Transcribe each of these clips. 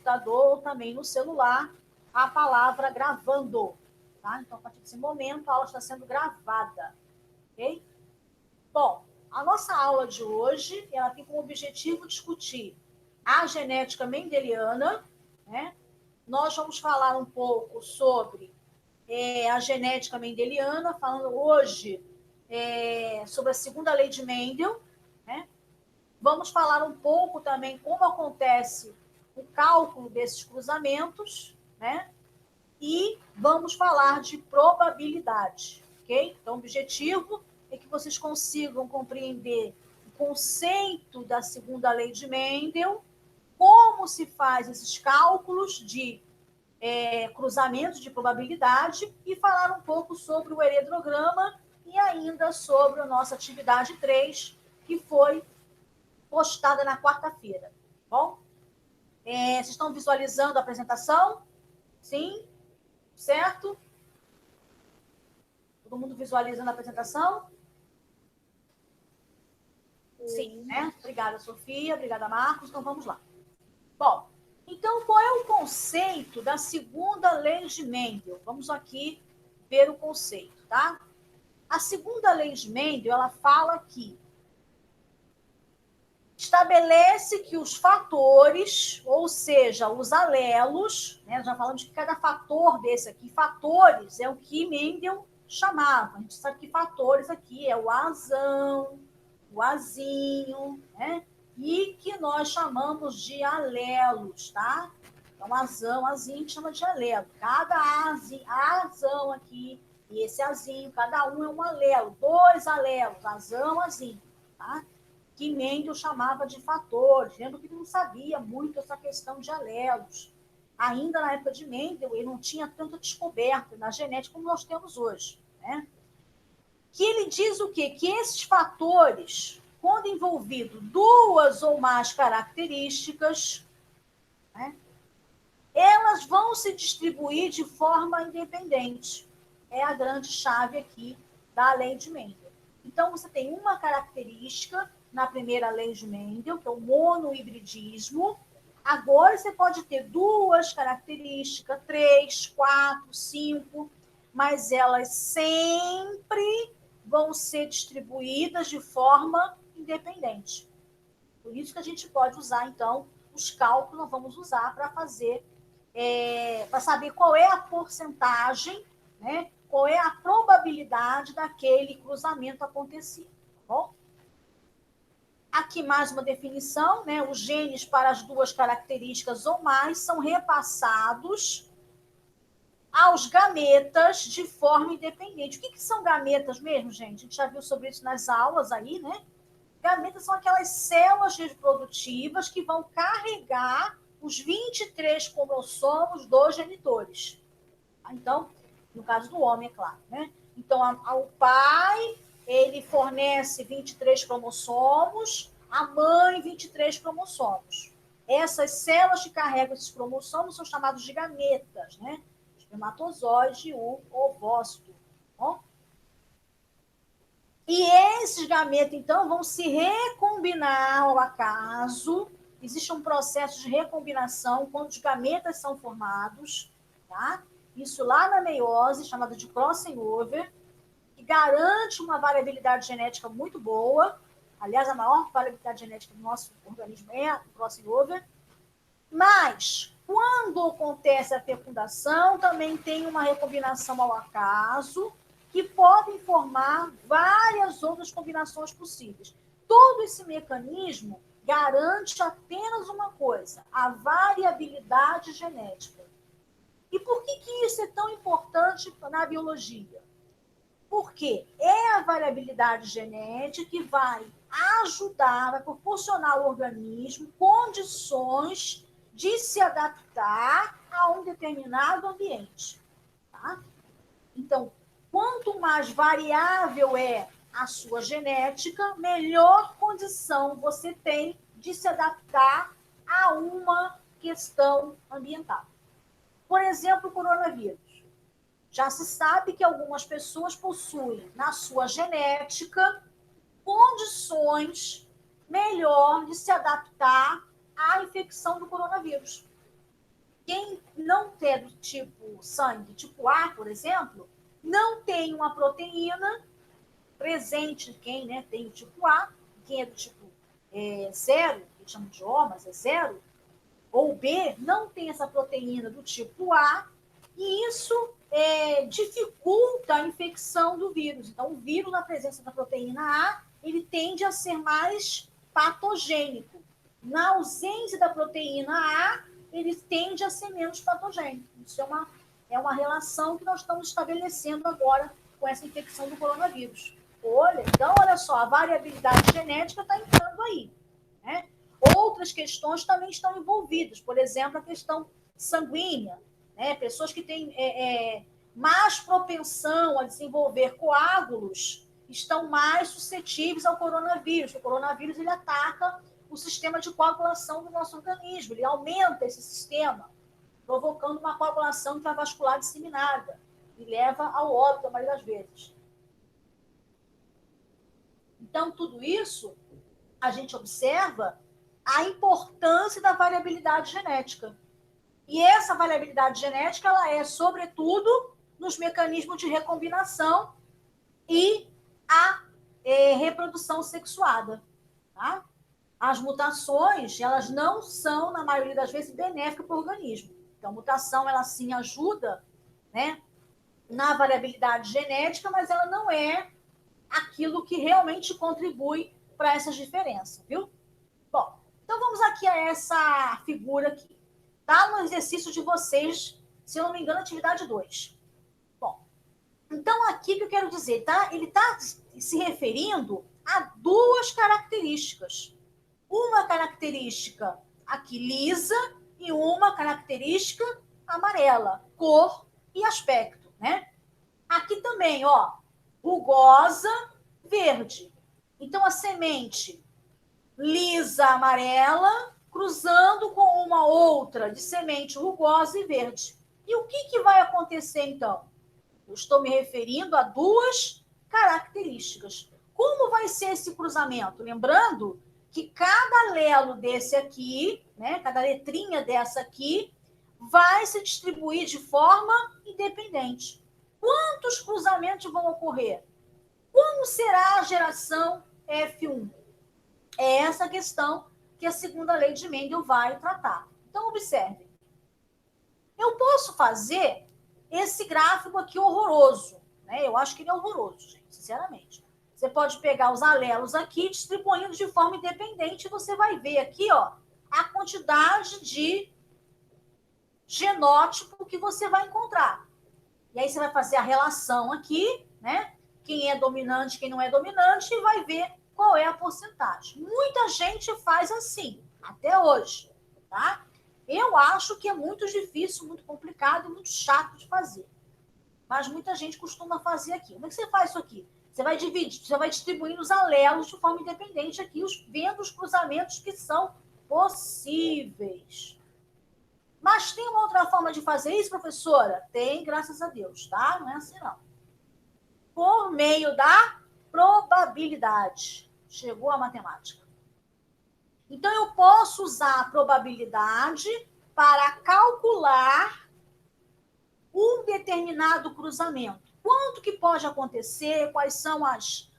computador ou também no celular a palavra gravando. Tá? Então, a partir desse momento, a aula está sendo gravada. Ok? Bom, a nossa aula de hoje ela tem como objetivo discutir a genética mendeliana, né? Nós vamos falar um pouco sobre a genética mendeliana, falando hoje sobre a segunda lei de Mendel, né? Vamos falar um pouco também como acontece o cálculo desses cruzamentos, né? E vamos falar de probabilidade, ok? Então, o objetivo é que vocês consigam compreender o conceito da segunda lei de Mendel, como se faz esses cálculos de cruzamentos de probabilidade e falar um pouco sobre o heredograma e ainda sobre a nossa atividade 3, que foi postada na quarta-feira. Bom, vocês estão visualizando a apresentação? Sim? Certo? Todo mundo visualizando a apresentação? Sim, né? Obrigada, Sofia. Obrigada, Marcos. Então, vamos lá. Bom, então, qual é o conceito da segunda lei de Mendel? Vamos aqui ver o conceito, tá? A segunda lei de Mendel, ela fala que estabelece que os fatores, ou seja, os alelos, né, já falamos que cada fator desse aqui, fatores é o que Mendel chamava. A gente sabe que fatores aqui é o azão, o azinho, né? E que nós chamamos de alelos, tá? Então, azão, azinho, a gente chama de alelo. Cada azão aqui e esse azinho, cada um é um alelo, 2 alelos, azão, azinho, tá? Que Mendel chamava de fatores. Lembra que ele não sabia muito essa questão de alelos. Ainda na época de Mendel, ele não tinha tanta descoberta na genética como nós temos hoje, né? Que ele diz o quê? Que esses fatores, quando envolvido 2 ou mais características, né, elas vão se distribuir de forma independente. É a grande chave aqui da lei de Mendel. Então, você tem uma característica na primeira lei de Mendel, que é o monohibridismo. Agora, você pode ter 2 características, 3, 4, 5, mas elas sempre vão ser distribuídas de forma independente. Por isso que a gente pode usar, então, os cálculos nós vamos usar para fazer, para saber qual é a porcentagem, né? Qual é a probabilidade daquele cruzamento acontecer, tá bom? Aqui mais uma definição, né? Os genes para as 2 características ou mais são repassados aos gametas de forma independente. O que são gametas mesmo, gente? A gente já viu sobre isso nas aulas aí, né? Gametas são aquelas células reprodutivas que vão carregar os 23 cromossomos dos genitores. Então, no caso do homem, é claro, né? Então, o pai, ele fornece 23 cromossomos, a mãe, 23 cromossomos. Essas células que carregam esses cromossomos são chamadas de gametas, né? Espermatozoide e o ovócito. Bom? E esses gametas, então, vão se recombinar ao acaso. Existe um processo de recombinação quando os gametas são formados, tá? Isso lá na meiose, chamada de crossing over, que garante uma variabilidade genética muito boa. Aliás, a maior variabilidade genética do nosso organismo é o crossing over. Mas, quando acontece a fecundação, também tem uma recombinação ao acaso, que podem formar várias outras combinações possíveis. Todo esse mecanismo garante apenas uma coisa, a variabilidade genética. E por que isso é tão importante na biologia? Porque é a variabilidade genética que vai ajudar, vai proporcionar ao organismo condições de se adaptar a um determinado ambiente. Tá? Então, quanto mais variável é a sua genética, melhor condição você tem de se adaptar a uma questão ambiental. Por exemplo, o coronavírus. Já se sabe que algumas pessoas possuem na sua genética condições melhor de se adaptar à infecção do coronavírus. Quem não é do tipo sangue, tipo A, por exemplo, não tem uma proteína presente, quem, né, tem o tipo A, quem é do tipo 0, que chamam de O, mas é 0, ou B, não tem essa proteína do tipo A, e isso dificulta a infecção do vírus. Então, o vírus, na presença da proteína A, ele tende a ser mais patogênico. Na ausência da proteína A, ele tende a ser menos patogênico. Isso é uma relação que nós estamos estabelecendo agora com essa infecção do coronavírus. Então, olha só, a variabilidade genética está entrando aí, né? Outras questões também estão envolvidas, por exemplo, a questão sanguínea, né? Pessoas que têm mais propensão a desenvolver coágulos estão mais suscetíveis ao coronavírus. O coronavírus ele ataca o sistema de coagulação do nosso organismo, ele aumenta esse sistema, provocando uma coagulação intravascular disseminada e leva ao óbito a maioria das vezes. Então, tudo isso a gente observa a importância da variabilidade genética. E essa variabilidade genética ela é, sobretudo, nos mecanismos de recombinação e a reprodução sexuada. Tá? As mutações, elas não são, na maioria das vezes, benéficas para o organismo. Então, a mutação, ela sim ajuda, né, na variabilidade genética, mas ela não é aquilo que realmente contribui para essas diferenças, viu? Bom, então vamos aqui a essa figura aqui. Tá no exercício de vocês, se eu não me engano, atividade 2. Bom, então aqui que eu quero dizer, tá? Ele está se referindo a duas características. Uma característica aqui lisa e uma característica amarela, cor e aspecto, né? Aqui também, ó, rugosa, verde. Então a semente lisa amarela, cruzando com uma outra de semente rugosa e verde. E o que vai acontecer então? Eu estou me referindo a duas características. Como vai ser esse cruzamento? Lembrando que cada alelo desse aqui, né, cada letrinha dessa aqui, vai se distribuir de forma independente. Quantos cruzamentos vão ocorrer? Como será a geração F1? É essa questão que a segunda lei de Mendel vai tratar. Então, observe. Eu posso fazer esse gráfico aqui horroroso, né? Eu acho que ele é horroroso, gente, sinceramente. Você pode pegar os alelos aqui, distribuindo de forma independente, e você vai ver aqui, ó, a quantidade de genótipo que você vai encontrar. E aí você vai fazer a relação aqui, né? Quem é dominante, quem não é dominante, e vai ver qual é a porcentagem. Muita gente faz assim, até hoje, tá? Eu acho que é muito difícil, muito complicado e muito chato de fazer. Mas muita gente costuma fazer aqui. Como é que você faz isso aqui? Você vai dividir, você vai distribuindo os alelos de forma independente aqui, vendo os cruzamentos que são possíveis. Mas tem uma outra forma de fazer isso, professora? Tem, graças a Deus, tá? Não é assim, não. Por meio da probabilidade. Chegou a matemática. Então, eu posso usar a probabilidade para calcular um determinado cruzamento. Quanto que pode acontecer, quais são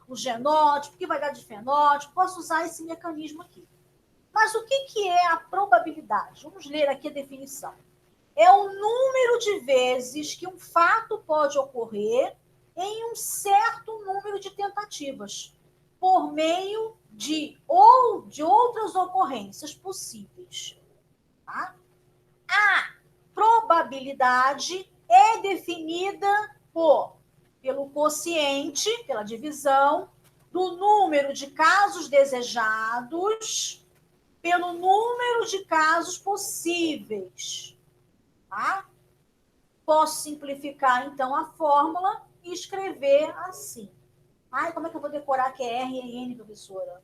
os genótipos, o que vai dar de fenótipo, posso usar esse mecanismo aqui. Mas o que é a probabilidade? Vamos ler aqui a definição. É o número de vezes que um fato pode ocorrer em um certo número de tentativas, por meio de outras ocorrências possíveis. Tá? A probabilidade é definida pelo quociente, pela divisão do número de casos desejados pelo número de casos possíveis. Tá? Posso simplificar, então, a fórmula e escrever assim. Ai, como é que eu vou decorar que é R e N, professora?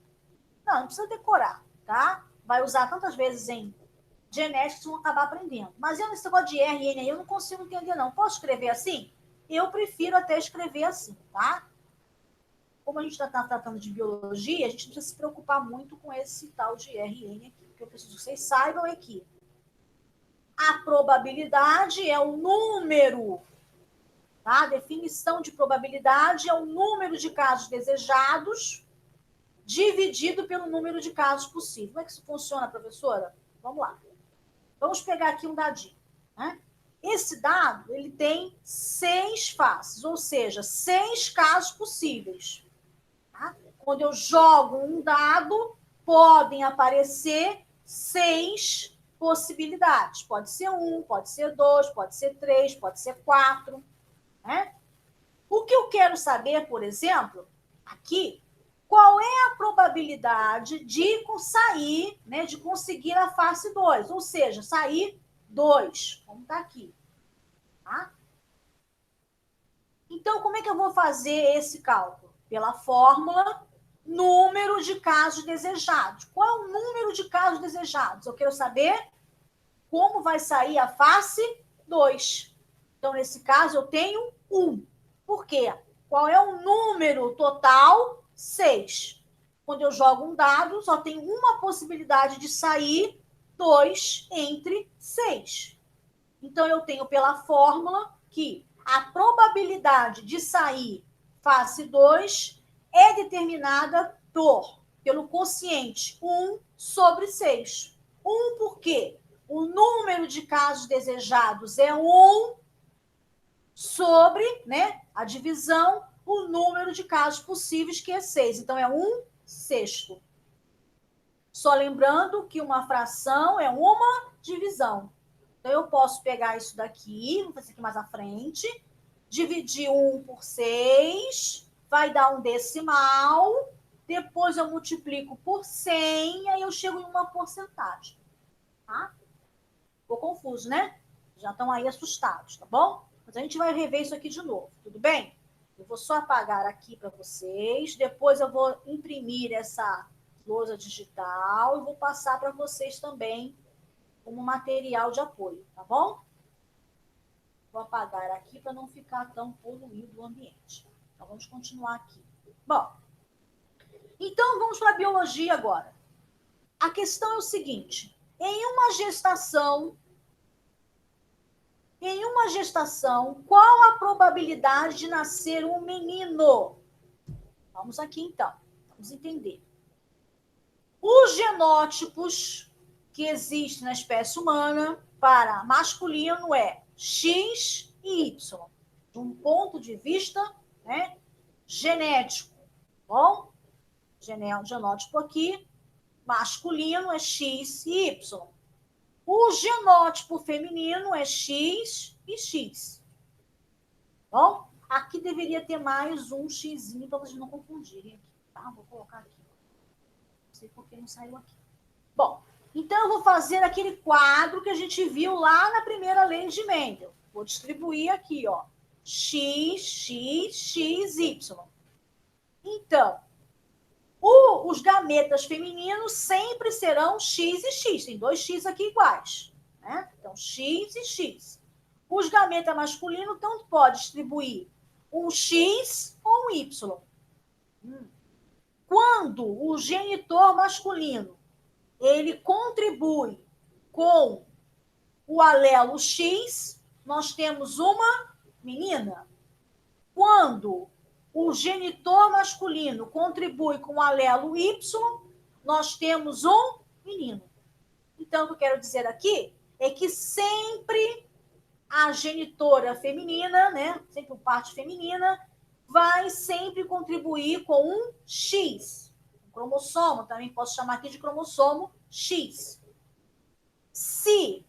Não precisa decorar, tá? Vai usar tantas vezes em genética que vão acabar aprendendo. Mas eu, nesse negócio de R e N aí, eu não consigo entender, não. Posso escrever assim? Eu prefiro até escrever assim, tá? Como a gente está tratando de biologia, a gente não precisa se preocupar muito com esse tal de R e N aqui. O que eu preciso que vocês saibam é que A probabilidade é o número, tá? A definição de probabilidade é o número de casos desejados dividido pelo número de casos possíveis. Como é que isso funciona, professora? Vamos lá. Vamos pegar aqui um dadinho, né? Esse dado, ele tem 6 faces, ou seja, 6 casos possíveis. Tá? Quando eu jogo um dado, podem aparecer 6 possibilidades. Pode ser 1, pode ser 2, pode ser 3, pode ser 4. Né? O que eu quero saber, por exemplo, aqui, qual é a probabilidade de sair, né, de conseguir a face 2, ou seja, sair 2, como está aqui. Tá? Então, como é que eu vou fazer esse cálculo? Pela fórmula número de casos desejados. Qual é o número de casos desejados? Eu quero saber como vai sair a face 2. Então, nesse caso, eu tenho 1. Por quê? Qual é o número total? 6. Quando eu jogo um dado, só tem uma possibilidade de sair 2 entre 6. Então, eu tenho pela fórmula que a probabilidade de sair face 2 é determinada pelo quociente 1 sobre 6. 1 por quê? O número de casos desejados é 1 sobre, né, a divisão, o número de casos possíveis, que é 6. Então, é 1/6. Só lembrando que uma fração é uma divisão. Então, eu posso pegar isso daqui, vou fazer aqui mais à frente, dividir 1 por 6, vai dar um decimal, depois eu multiplico por 100, aí eu chego em uma porcentagem. Tá? Ficou confuso, né? Já estão aí assustados, tá bom? Mas a gente vai rever isso aqui de novo, tudo bem? Eu vou só apagar aqui para vocês, depois eu vou imprimir essa lousa digital e vou passar para vocês também como material de apoio, tá bom? Vou apagar aqui para não ficar tão poluído o ambiente. Então, vamos continuar aqui. Bom, então vamos para a biologia agora. A questão é o seguinte: em uma gestação, qual a probabilidade de nascer um menino? Vamos aqui então, vamos entender. Os genótipos que existem na espécie humana para masculino é X e Y, de um ponto de vista, né, genético. Bom, genótipo aqui, masculino é X e Y. O genótipo feminino é X e X. Bom, aqui deveria ter mais um xizinho para vocês não confundirem aqui, tá? Vou colocar aqui. Não sei por que não saiu aqui. Bom, então eu vou fazer aquele quadro que a gente viu lá na primeira lei de Mendel. Vou distribuir aqui, ó. X, X, X, Y. Então, os gametas femininos sempre serão X e X. Tem 2 X aqui iguais. Né? Então, X e X. Os gametas masculinos tanto pode distribuir um X ou um Y. Quando o genitor masculino ele contribui com o alelo X, nós temos uma menina. Quando o genitor masculino contribui com o alelo Y, nós temos um menino. Então, o que eu quero dizer aqui é que sempre a genitora feminina, né, sempre parte feminina, vai sempre contribuir com um X. Um cromossomo, também posso chamar aqui de cromossomo X. Se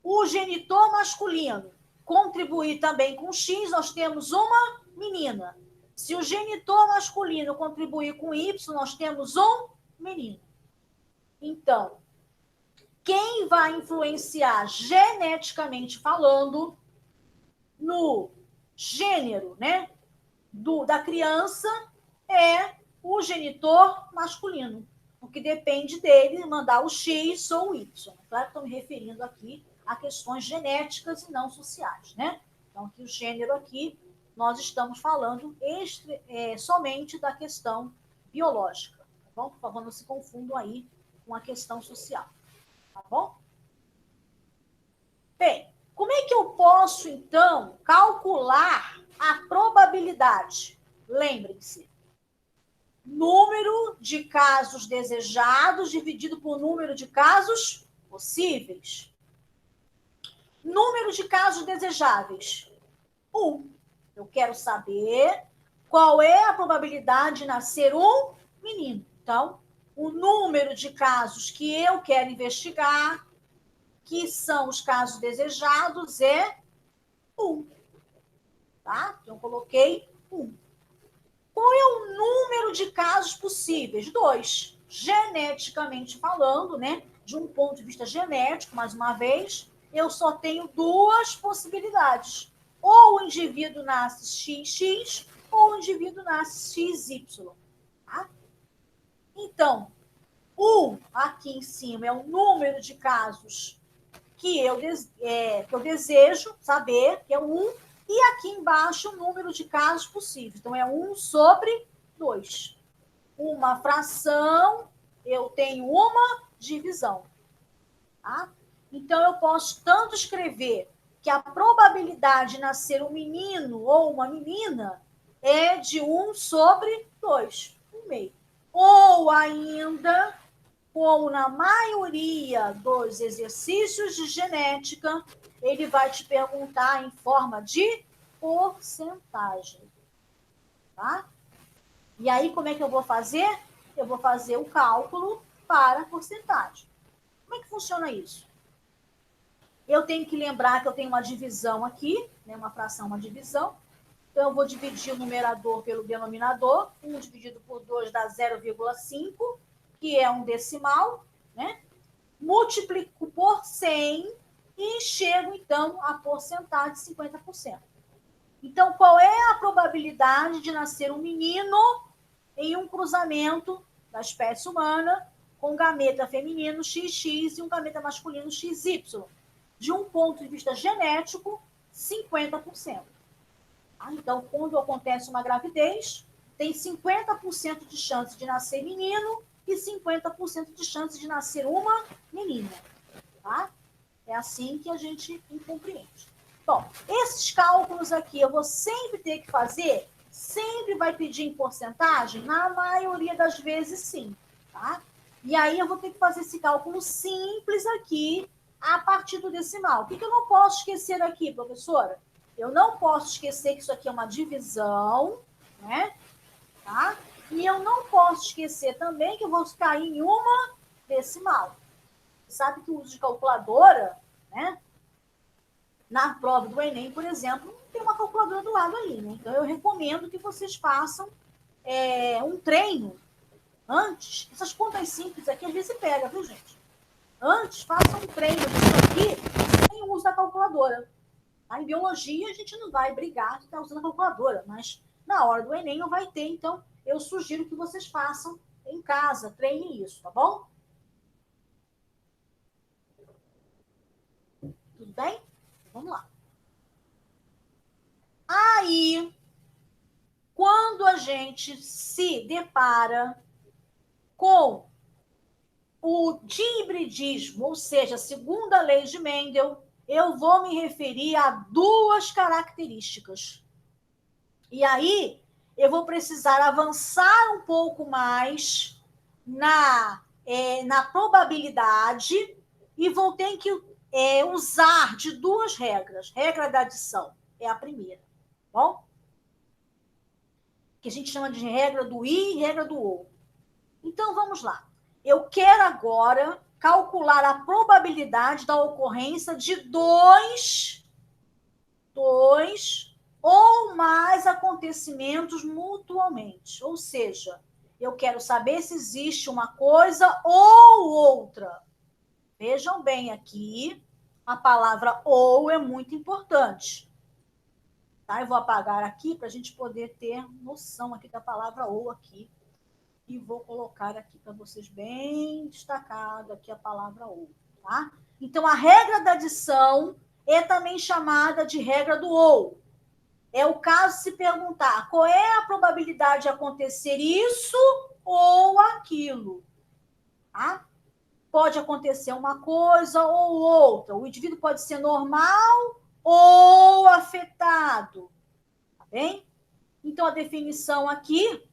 o genitor masculino contribuir também com X, nós temos uma menina. Se o genitor masculino contribuir com Y, nós temos um menino. Então, quem vai influenciar geneticamente falando no gênero, né, da criança é o genitor masculino, porque depende dele mandar o X ou o Y. Claro que estou me referindo aqui a questões genéticas e não sociais, né? Então, aqui o gênero aqui, nós estamos falando somente da questão biológica, tá bom? Por favor, não se confundam aí com a questão social, tá bom? Bem, como é que eu posso, então, calcular a probabilidade? Lembrem-se, número de casos desejados dividido por número de casos possíveis. Número de casos desejáveis, 1. Eu quero saber qual é a probabilidade de nascer um menino. Então, o número de casos que eu quero investigar, que são os casos desejados, é 1. Tá? Então, eu coloquei 1. Qual é o número de casos possíveis? 2. Geneticamente falando, né? De um ponto de vista genético, mais uma vez, eu só tenho 2 possibilidades. Ou o indivíduo nasce XX, ou o indivíduo nasce XY. Tá? Então, o aqui em cima é o número de casos que eu desejo saber, que é 1, e aqui embaixo o número de casos possíveis. Então, é 1 sobre 2. Uma fração, eu tenho uma divisão. Tá? Então, eu posso tanto escrever que a probabilidade de nascer um menino ou uma menina é de 1 sobre 2, 1/2. Ou ainda, como na maioria dos exercícios de genética, ele vai te perguntar em forma de porcentagem. Tá? E aí, como é que eu vou fazer? Eu vou fazer o cálculo para a porcentagem. Como é que funciona isso? Eu tenho que lembrar que eu tenho uma divisão aqui, né? Uma fração, uma divisão. Então, eu vou dividir o numerador pelo denominador. 1 dividido por 2 dá 0,5, que é um decimal, né? Multiplico por 100 e chego, então, à porcentagem de 50%. Então, qual é a probabilidade de nascer um menino em um cruzamento da espécie humana com um gameta feminino XX e um gameta masculino XY? De um ponto de vista genético, 50%. Então, quando acontece uma gravidez, tem 50% de chance de nascer menino e 50% de chance de nascer uma menina. Tá? É assim que a gente compreende. Bom, esses cálculos aqui eu vou sempre ter que fazer, sempre vai pedir em porcentagem, na maioria das vezes sim, tá? E aí eu vou ter que fazer esse cálculo simples aqui, a partir do decimal. O que eu não posso esquecer aqui, professora? Eu não posso esquecer que isso aqui é uma divisão, né? Tá? E eu não posso esquecer também que eu vou cair em uma decimal. Sabe que o uso de calculadora, né? Na prova do Enem, por exemplo, tem uma calculadora do lado aí, né? Então, eu recomendo que vocês façam um treino antes. Essas contas simples aqui, às vezes, você pega, viu, gente? Antes, façam um treino disso aqui sem o uso da calculadora. Tá? Em biologia, a gente não vai brigar de estar usando a calculadora, mas na hora do Enem não vai ter, então eu sugiro que vocês façam em casa, treinem isso, tá bom? Tudo bem? Vamos lá. Aí, quando a gente se depara com o dihibridismo, ou seja, segundo a lei de Mendel, eu vou me referir a 2 características. E aí, eu vou precisar avançar um pouco mais na probabilidade e vou ter que usar de 2 regras. Regra da adição é a primeira, bom? Que a gente chama de regra do I e regra do OU. Então, vamos lá. Eu quero agora calcular a probabilidade da ocorrência de dois ou mais acontecimentos mutuamente. Ou seja, eu quero saber se existe uma coisa ou outra. Vejam bem aqui, a palavra ou é muito importante. Tá? Eu vou apagar aqui para a gente poder ter noção aqui da palavra ou aqui. E vou colocar aqui para vocês bem destacado aqui a palavra ou, tá? Então, a regra da adição é também chamada de regra do ou. É o caso de se perguntar qual é a probabilidade de acontecer isso ou aquilo, tá? pode acontecer uma coisa ou outra. O indivíduo pode ser normal ou afetado. Tá bem? Então, a definição aqui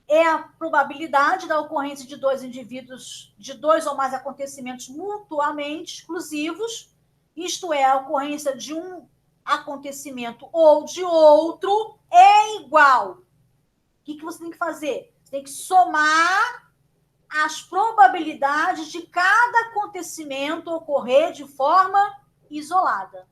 é a probabilidade da ocorrência de dois indivíduos, de dois ou mais acontecimentos mutuamente exclusivos, isto é, a ocorrência de um acontecimento ou de outro é igual. O que você tem que fazer? Você tem que somar as probabilidades de cada acontecimento ocorrer de forma isolada.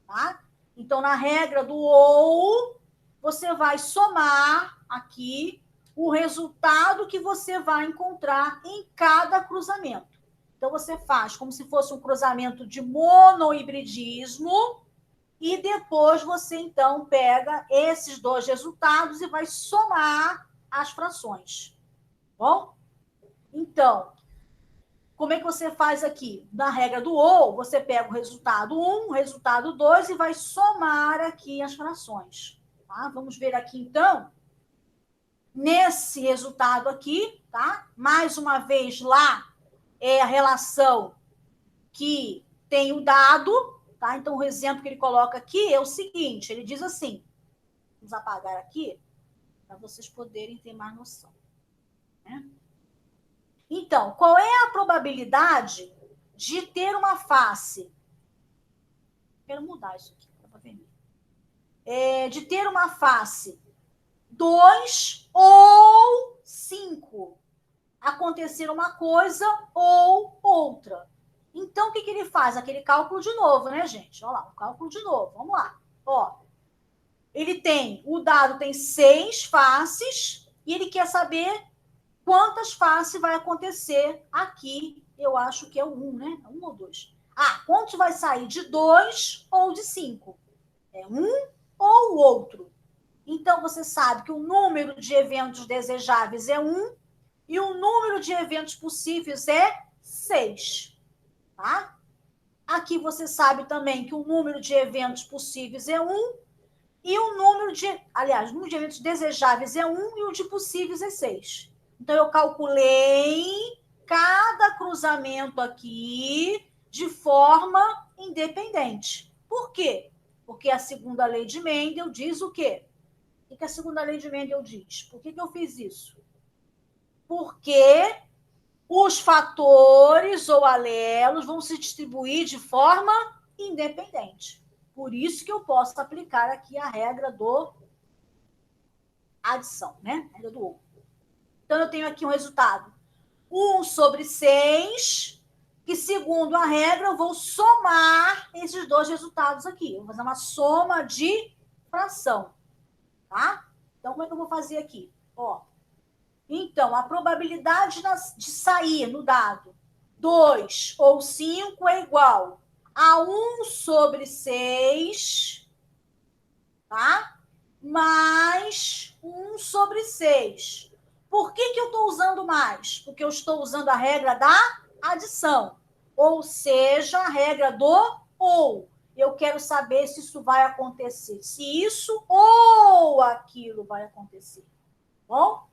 Tá? Então, na regra do ou, você vai somar aqui o resultado que você vai encontrar em cada cruzamento. Então, você faz como se fosse um cruzamento de monohibridismo e depois você, então, pega esses dois resultados e vai somar as frações. Bom? Então, como é que você faz aqui? Na regra do ou, você pega o resultado 1, o resultado 2 e vai somar aqui as frações. Tá? Vamos ver aqui, então, nesse resultado aqui, tá? Mais uma vez, lá é a relação que tem o dado, tá? Então, o exemplo que ele coloca aqui é o seguinte, ele diz assim, vamos apagar aqui, para vocês poderem ter mais noção, né? Então, qual é a probabilidade de ter uma face? Quero mudar isso aqui, para ver. De ter uma face 2 ou 5. Acontecer uma coisa ou outra. Então, o que ele faz? Aquele cálculo de novo, né, gente? Olha lá, o cálculo de novo. Vamos lá. Ó, o dado tem 6 faces e ele quer saber quantas faces vai acontecer aqui. Eu acho que é o 1, né? 1 ou 2. Quantos vai sair de 2 ou de 5? É um ou o outro. Então, você sabe que o número de eventos desejáveis é 1 e o número de eventos possíveis é 6. Tá? Aqui você sabe também que o número de eventos possíveis é 1 e o número de eventos desejáveis é 1 e o de possíveis é 6. Então, eu calculei cada cruzamento aqui de forma independente. Por quê? Porque a segunda lei de Mendel diz o quê? O que a segunda lei de Mendel diz? Por que eu fiz isso? Porque os fatores ou alelos vão se distribuir de forma independente. Por isso que eu posso aplicar aqui a regra do adição, né? A regra do ou. Então, eu tenho aqui um resultado 1 sobre 6, que, segundo a regra, eu vou somar esses dois resultados aqui. Eu vou fazer uma soma de fração. Tá? Então, como é que eu vou fazer aqui? Ó, então, a probabilidade de sair no dado 2 ou 5 é igual a 1 sobre 6, tá? Mais 1 sobre 6. Por que eu estou usando mais? Porque eu estou usando a regra da adição, ou seja, a regra do ou. Eu quero saber se isso vai acontecer, se isso ou aquilo vai acontecer. Bom?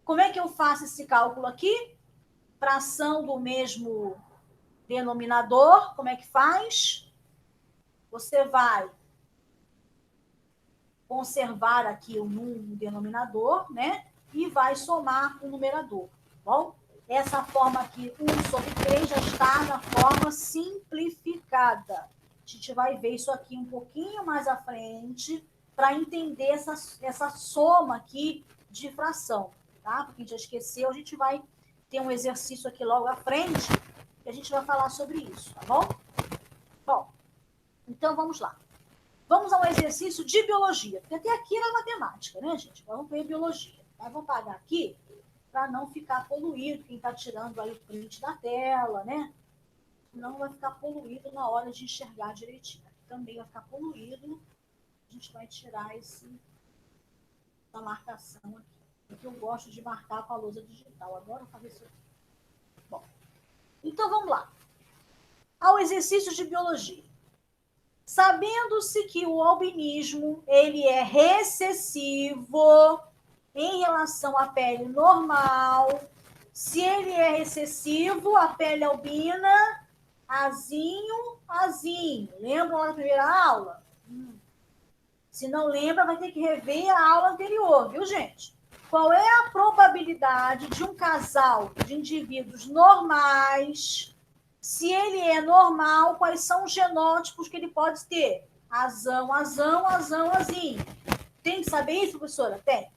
Como é que eu faço esse cálculo aqui? Fração do mesmo denominador, como é que faz? Você vai conservar aqui o denominador, né? E vai somar o numerador, bom? Essa forma aqui, 1 sobre 3, já está na forma simplificada. A gente vai ver isso aqui um pouquinho mais à frente para entender essa soma aqui de fração, tá? Porque a gente já esqueceu, a gente vai ter um exercício aqui logo à frente que a gente vai falar sobre isso, tá bom? Bom, então vamos lá. Vamos ao exercício de biologia, porque até aqui era matemática, né, gente? Agora vamos ver biologia. Mas vamos pagar aqui para não ficar poluído, quem está tirando aí o print da tela, né? Não vai ficar poluído na hora de enxergar direitinho. Aqui também vai ficar poluído. A gente vai tirar essa marcação aqui. Porque eu gosto de marcar com a lousa digital. Agora eu vou fazer isso aqui. Bom, então vamos lá. Ao exercício de biologia. Sabendo-se que o albinismo ele é recessivo em relação à pele normal, Se ele é recessivo, a pele albina, azinho, azinho. Lembram lá da primeira aula? Se não lembra, vai ter que rever a aula anterior, viu, gente? Qual é a probabilidade de um casal de indivíduos normais? Se ele é normal, quais são os genótipos que ele pode ter? Azão, azão, azão, azinho. Tem que saber isso, professora? Tem.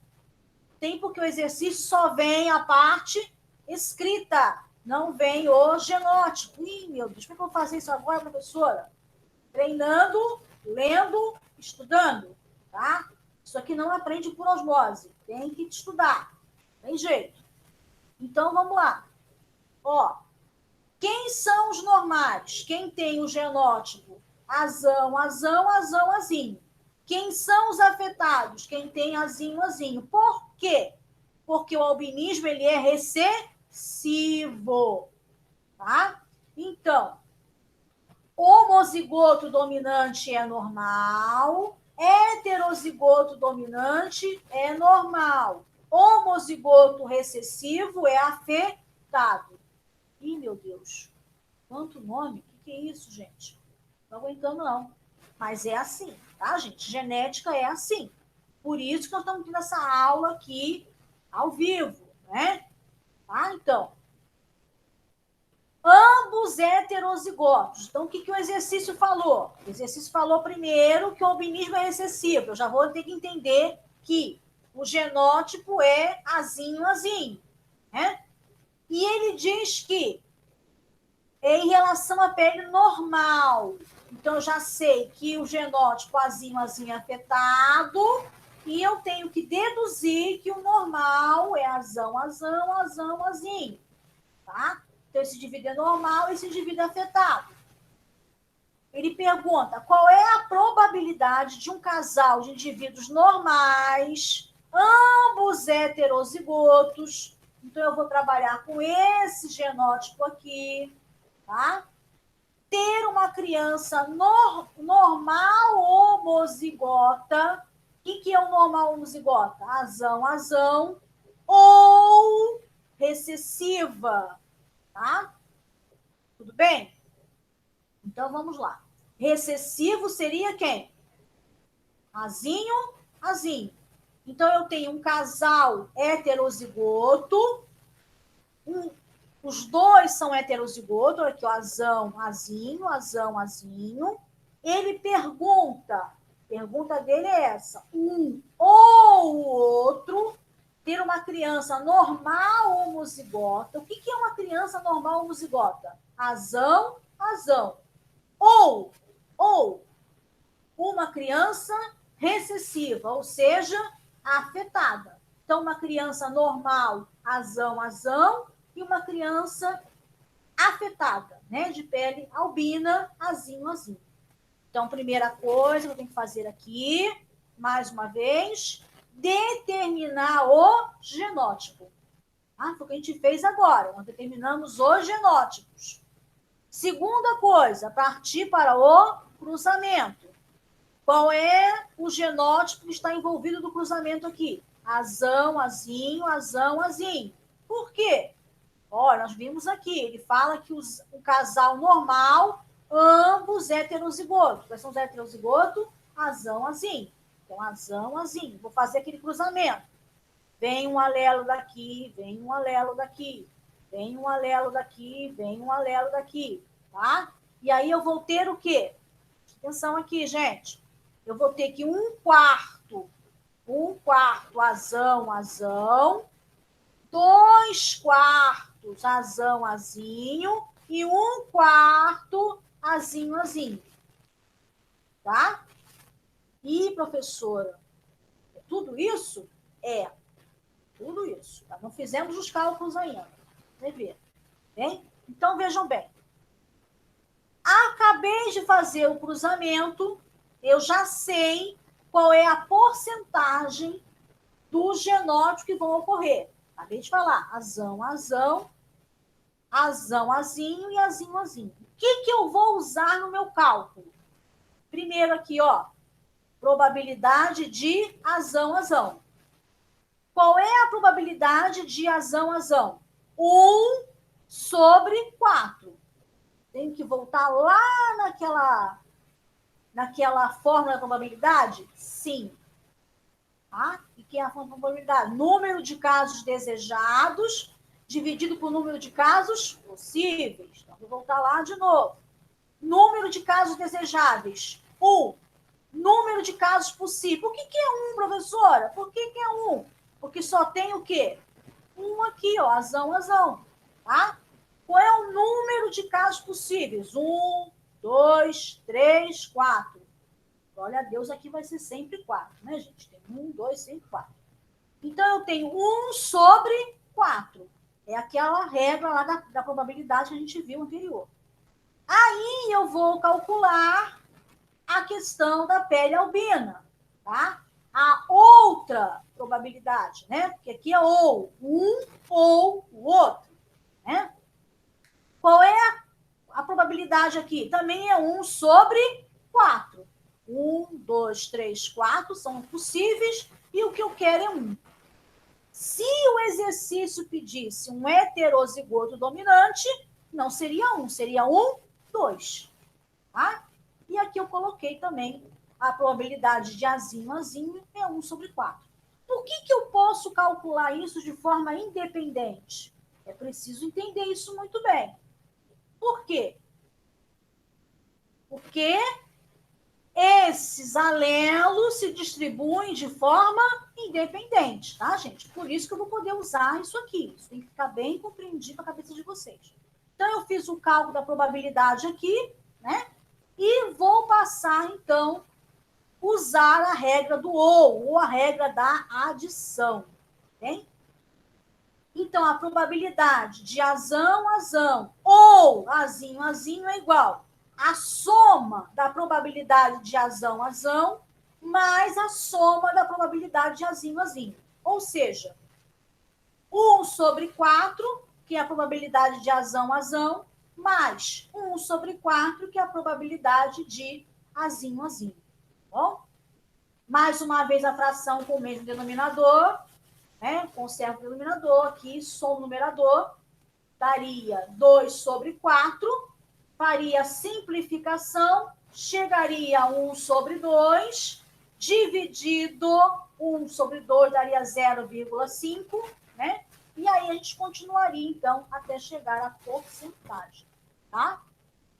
Tem, porque o exercício só vem a parte escrita, não vem o genótipo. Ih, meu Deus, como é que eu vou fazer isso agora, professora? Treinando, lendo, estudando, tá? Isso aqui não aprende por osmose, tem que estudar, tem jeito. Então, vamos lá. Ó, quem são os normais? Quem tem o genótipo azão, azão, azão, azinho. Quem são os afetados? Quem tem azinho, azinho. Por quê? Porque o albinismo ele é recessivo, tá? Então, homozigoto dominante é normal, heterozigoto dominante é normal, homozigoto recessivo é afetado. Ih, meu Deus, quanto nome? O que é isso, gente? Não aguentando, não. Mas é assim, tá, gente? Genética é assim. Por isso que nós estamos tendo essa aula aqui ao vivo, né? Tá? Então, ambos heterozigotos. Então, o que o exercício falou? O exercício falou primeiro que o albinismo é recessivo. Eu já vou ter que entender que o genótipo é azinho, azinho, né? E ele diz que é em relação à pele normal. Então, eu já sei que o genótipo azinho, azinho é afetado, e eu tenho que deduzir que o normal é azão, azão, azão, azinho, tá? Então, esse indivíduo é normal, esse indivíduo é afetado. Ele pergunta qual é a probabilidade de um casal de indivíduos normais, ambos heterozigotos. Então, eu vou trabalhar com esse genótipo aqui, tá? Ter uma criança normal homozigota. O que é o normal homozigota? Azão, azão, ou recessiva, tá? Tudo bem? Então, vamos lá. Recessivo seria quem? Azinho, azinho. Então, eu tenho um casal heterozigoto, os dois são heterozigotos, aqui o azão, azinho, azão, azinho. Ele pergunta dele é essa, um ou o outro ter uma criança normal homozigota. O que é uma criança normal homozigota? Azão, azão. Ou uma criança recessiva, ou seja, afetada. Então, uma criança normal, azão, azão, e uma criança afetada, né, de pele albina, azinho, azinho. Então, primeira coisa que eu tenho que fazer aqui, mais uma vez, determinar o genótipo. Foi o que a gente fez agora, nós determinamos os genótipos. Segunda coisa, partir para o cruzamento. Qual é o genótipo que está envolvido no cruzamento aqui? Azão, azinho, azão, azinho. Por quê? Olha, nós vimos aqui, ele fala que o casal normal, ambos heterozigotos. Quais são os heterozigotos? Azão, azinho. Então, azão, azinho. Vou fazer aquele cruzamento. Vem um alelo daqui, vem um alelo daqui, vem um alelo daqui, vem um alelo daqui, tá? E aí eu vou ter o quê? Atenção aqui, gente. Eu vou ter que um quarto azão, azão, 2/4 azão, azinho e 1/4 azinho, azinho. Tá? E, professora, tudo isso? É, tudo isso. Tá? Não fizemos os cálculos ainda. Você vê. Bem? Então, vejam bem. Acabei de fazer o cruzamento, eu já sei qual é a porcentagem do genótipo que vão ocorrer. Acabei de falar, azão, azão, azão, azinho e azinho, azinho. O que eu vou usar no meu cálculo? Primeiro aqui, ó, probabilidade de azão, azão. Qual é a probabilidade de azão, azão? 1 sobre 4. Tenho que voltar lá naquela fórmula da probabilidade? Sim. Tá? E que é a fórmula da probabilidade? Número de casos desejados dividido por número de casos possíveis. Então, vou voltar lá de novo. Número de casos desejáveis, 1. Número de casos possíveis. Por que é 1, professora? Por que é 1? Porque só tem o quê? 1 aqui, ó, azão. Tá? Qual é o número de casos possíveis? 1, 2, 3, 4. Glória a Deus, aqui vai ser sempre 4, né, gente? Tem 1, 2, 5, 4. Então, eu tenho 1 sobre 4. É aquela regra lá da probabilidade que a gente viu anterior. Aí eu vou calcular a questão da pele albina, tá? A outra probabilidade, né? Porque aqui é ou um ou o outro, né? Qual é a probabilidade aqui? Também é 1 sobre 4. 1, 2, 3, 4 são possíveis e o que eu quero é 1. Se o exercício pedisse um heterozigoto dominante, não seria 1, seria 1, 2. Tá? E aqui eu coloquei também a probabilidade de azinho é 1 sobre 4. Por que eu posso calcular isso de forma independente? É preciso entender isso muito bem. Por quê? Porque esses alelos se distribuem de forma independente, tá, gente? Por isso que eu vou poder usar isso aqui. Isso tem que ficar bem compreendido na cabeça de vocês. Então, eu fiz o cálculo da probabilidade aqui, né? E vou passar, então, usar a regra do ou a regra da adição, ok? Então, a probabilidade de azão ou azinho é igual à soma da probabilidade de azão mais a soma da probabilidade de azinho. Ou seja, 1 sobre 4, que é a probabilidade de azão, mais 1 sobre 4, que é a probabilidade de azinho. Bom? Mais uma vez a fração com o mesmo denominador, né? Conservo o denominador aqui, som o numerador, daria 2 sobre 4, faria simplificação, chegaria a 1 sobre 2, dividido 1 sobre 2 daria 0,5, né? E aí a gente continuaria, então, até chegar à porcentagem, tá?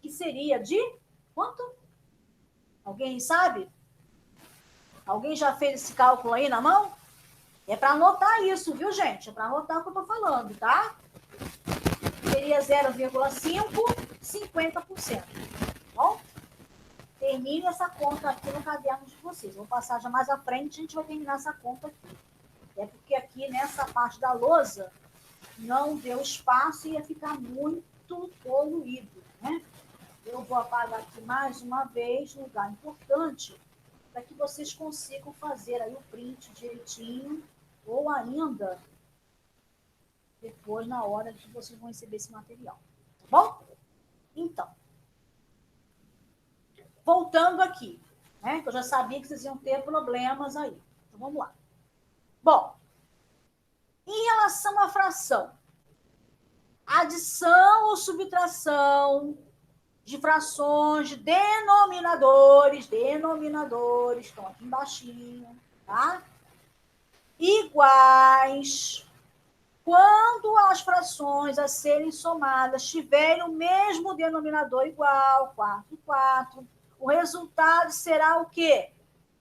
Que seria de quanto? Alguém sabe? Alguém já fez esse cálculo aí na mão? É para anotar isso, viu, gente? É para anotar o que eu estou falando, tá? Seria 0,5, 50%. Bom? Termine essa conta aqui no caderno de vocês. Vou passar já mais à frente, a gente vai terminar essa conta aqui. É porque aqui nessa parte da lousa não deu espaço e ia ficar muito poluído, né? Eu vou apagar aqui mais uma vez, lugar importante, para que vocês consigam fazer aí o print direitinho, ou ainda depois, na hora que vocês vão receber esse material. Tá bom? Então, voltando aqui, né? Eu já sabia que vocês iam ter problemas aí. Então, vamos lá. Bom, em relação à fração, adição ou subtração de frações de denominadores, estão aqui embaixo, tá? Iguais, quando as frações a serem somadas tiverem o mesmo denominador igual, 4 e 4, o resultado será o quê?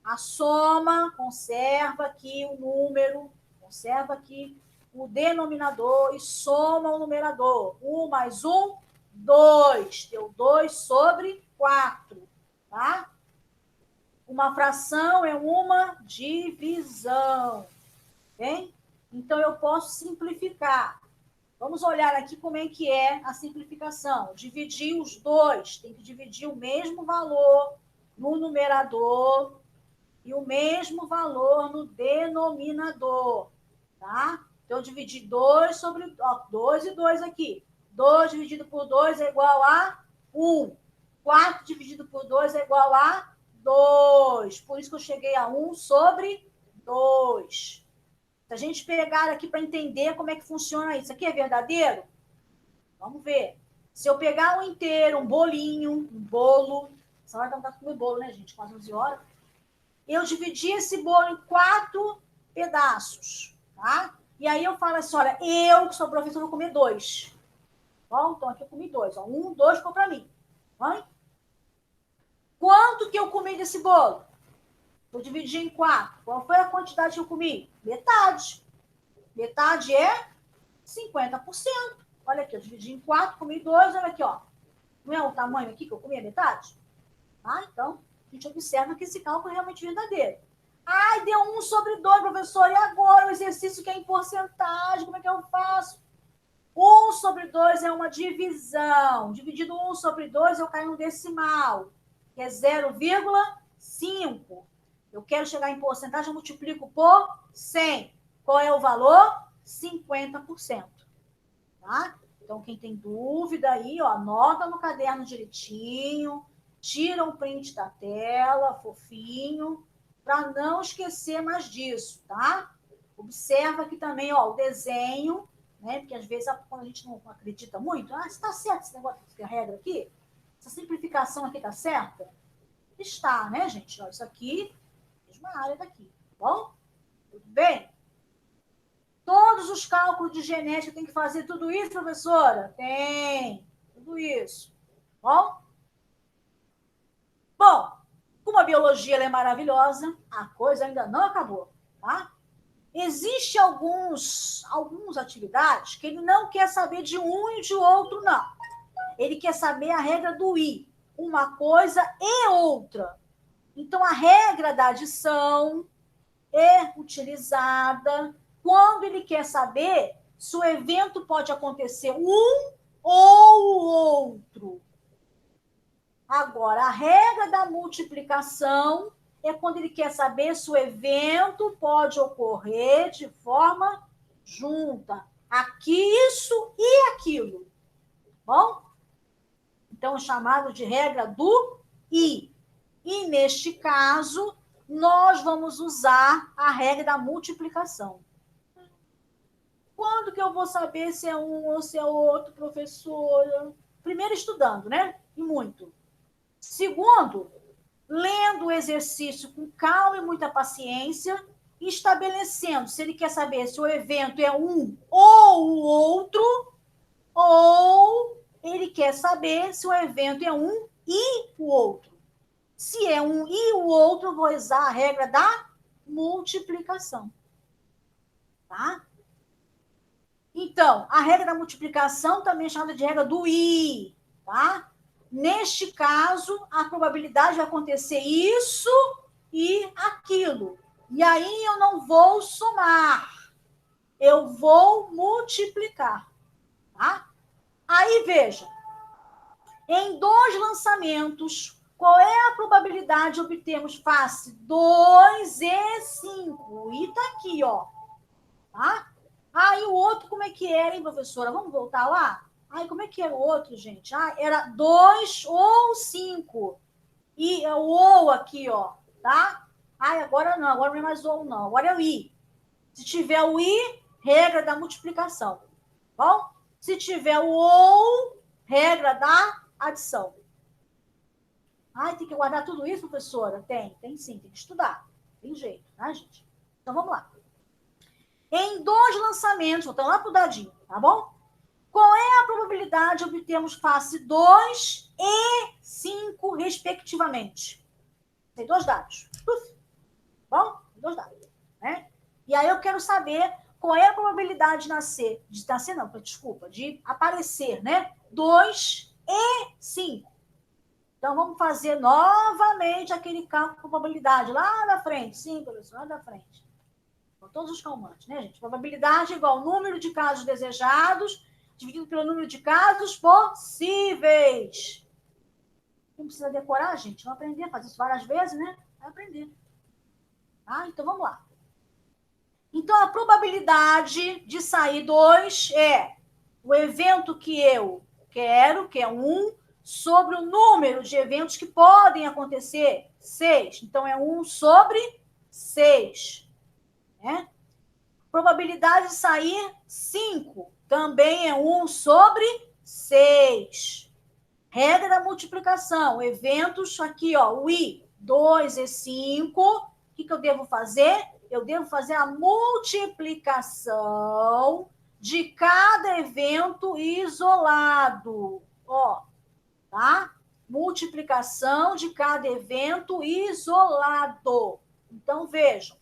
A soma, conserva aqui o número, conserva aqui o denominador e soma o numerador. 1 mais 1, 2. Deu 2 sobre 4, tá? Uma fração é uma divisão, ok? Então, eu posso simplificar. Vamos olhar aqui como é que é a simplificação. Dividir os dois, tem que dividir o mesmo valor no numerador e o mesmo valor no denominador, tá? Então, eu dividi 2 sobre... 2 e 2 aqui. 2 dividido por 2 é igual a 1. 4 dividido por 2 é igual a 2. Por isso que eu cheguei a 1 sobre 2. Se a gente pegar aqui para entender como é que funciona isso, aqui é verdadeiro? Vamos ver. Se eu pegar um inteiro, um bolinho, um bolo, essa hora dá para comer bolo, né, gente? Quase 11 horas. Eu dividi esse bolo em 4 pedaços, tá? E aí eu falo assim, olha, eu, que sou professora, vou comer 2. Bom, então aqui eu comi 2. 1, 2 ficou para mim. Vai? Quanto que eu comi desse bolo? Eu dividi em 4. Qual foi a quantidade que eu comi? Metade. Metade é 50%. Olha aqui, eu dividi em 4, comi 2, olha aqui, ó. Não é o tamanho aqui que eu comi a metade? Tá? Então, a gente observa que esse cálculo é realmente verdadeiro. Ai, deu 1/2, professor, e agora o exercício que é em porcentagem, como é que eu faço? 1/2 é uma divisão. Dividido 1/2, eu caio no decimal, que é 0,5. Eu quero chegar em porcentagem, eu multiplico por 100. Qual é o valor? 50%. Tá? Então, quem tem dúvida aí, ó, anota no caderno direitinho, tira um print da tela, fofinho, para não esquecer mais disso, tá? Observa aqui também, ó, o desenho, né? Porque às vezes quando a gente não acredita muito, está certo esse negócio de regra aqui? Essa simplificação aqui está certa? Está, né, gente? Ó, isso aqui, mesma área daqui, tá bom? Tudo bem? Todos os cálculos de genética tem que fazer tudo isso, professora? Tem, tudo isso. Bom? Bom, como a biologia é maravilhosa, a coisa ainda não acabou, tá? Existem algumas atividades que ele não quer saber de um e de outro, não. Ele quer saber a regra do I, uma coisa e outra. Então, a regra da adição é utilizada quando ele quer saber se o evento pode acontecer um ou o outro. Agora, a regra da multiplicação é quando ele quer saber se o evento pode ocorrer de forma junta. Aqui, isso e aquilo. Bom? Então, é chamado de regra do I. E, neste caso, nós vamos usar a regra da multiplicação. Quando que eu vou saber se é um ou se é outro, professora? Primeiro, estudando, né? E muito. Segundo, lendo o exercício com calma e muita paciência, e estabelecendo se ele quer saber se o evento é um ou o outro, ou ele quer saber se o evento é um e o outro. Se é um e o outro, eu vou usar a regra da multiplicação. Tá? Então, a regra da multiplicação também é chamada de regra do I, tá? Neste caso, a probabilidade de acontecer isso e aquilo. E aí eu não vou somar, eu vou multiplicar, tá? Aí, veja, em 2 lançamentos, qual é a probabilidade de obtermos face 2 e 5? E tá aqui, ó, tá? Ah, e o outro como é que era, hein, professora? Vamos voltar lá? Ai, como é que era o outro, gente? Ah, era 2 ou 5. E é o ou aqui, ó, tá? Ai, agora não é mais ou não, agora é o i. Se tiver o i, regra da multiplicação. Bom? Se tiver o ou, regra da adição. Ai, tem que guardar tudo isso, professora? Tem sim, tem que estudar. Tem jeito, tá, gente? Então vamos lá. Em 2 lançamentos, voltando lá pro dadinho, tá bom? Qual é a probabilidade de obtermos face 2 e 5, respectivamente? Tem 2 dados. Bom? 2 dados. Né? E aí eu quero saber qual é a probabilidade de aparecer, né? 2 e 5. Então, vamos fazer novamente aquele cálculo de probabilidade lá na frente. Sim, professor, lá na frente. Com todos os calmantes, né, gente? Probabilidade igual ao número de casos desejados dividido pelo número de casos possíveis. Não precisa decorar, gente. Vamos aprender a fazer isso várias vezes, né? Vai aprender. Tá? Então, vamos lá. Então, a probabilidade de sair 2 é o evento que eu quero, que é 1, sobre o número de eventos que podem acontecer, 6. Então, é 1 sobre 6. Né? Probabilidade de sair 5 também é 1 sobre 6. Regra da multiplicação. Eventos aqui, ó, o I, 2 e 5. O que eu devo fazer? Eu devo fazer a multiplicação de cada evento isolado. Ó, tá? Multiplicação de cada evento isolado. Então, vejam.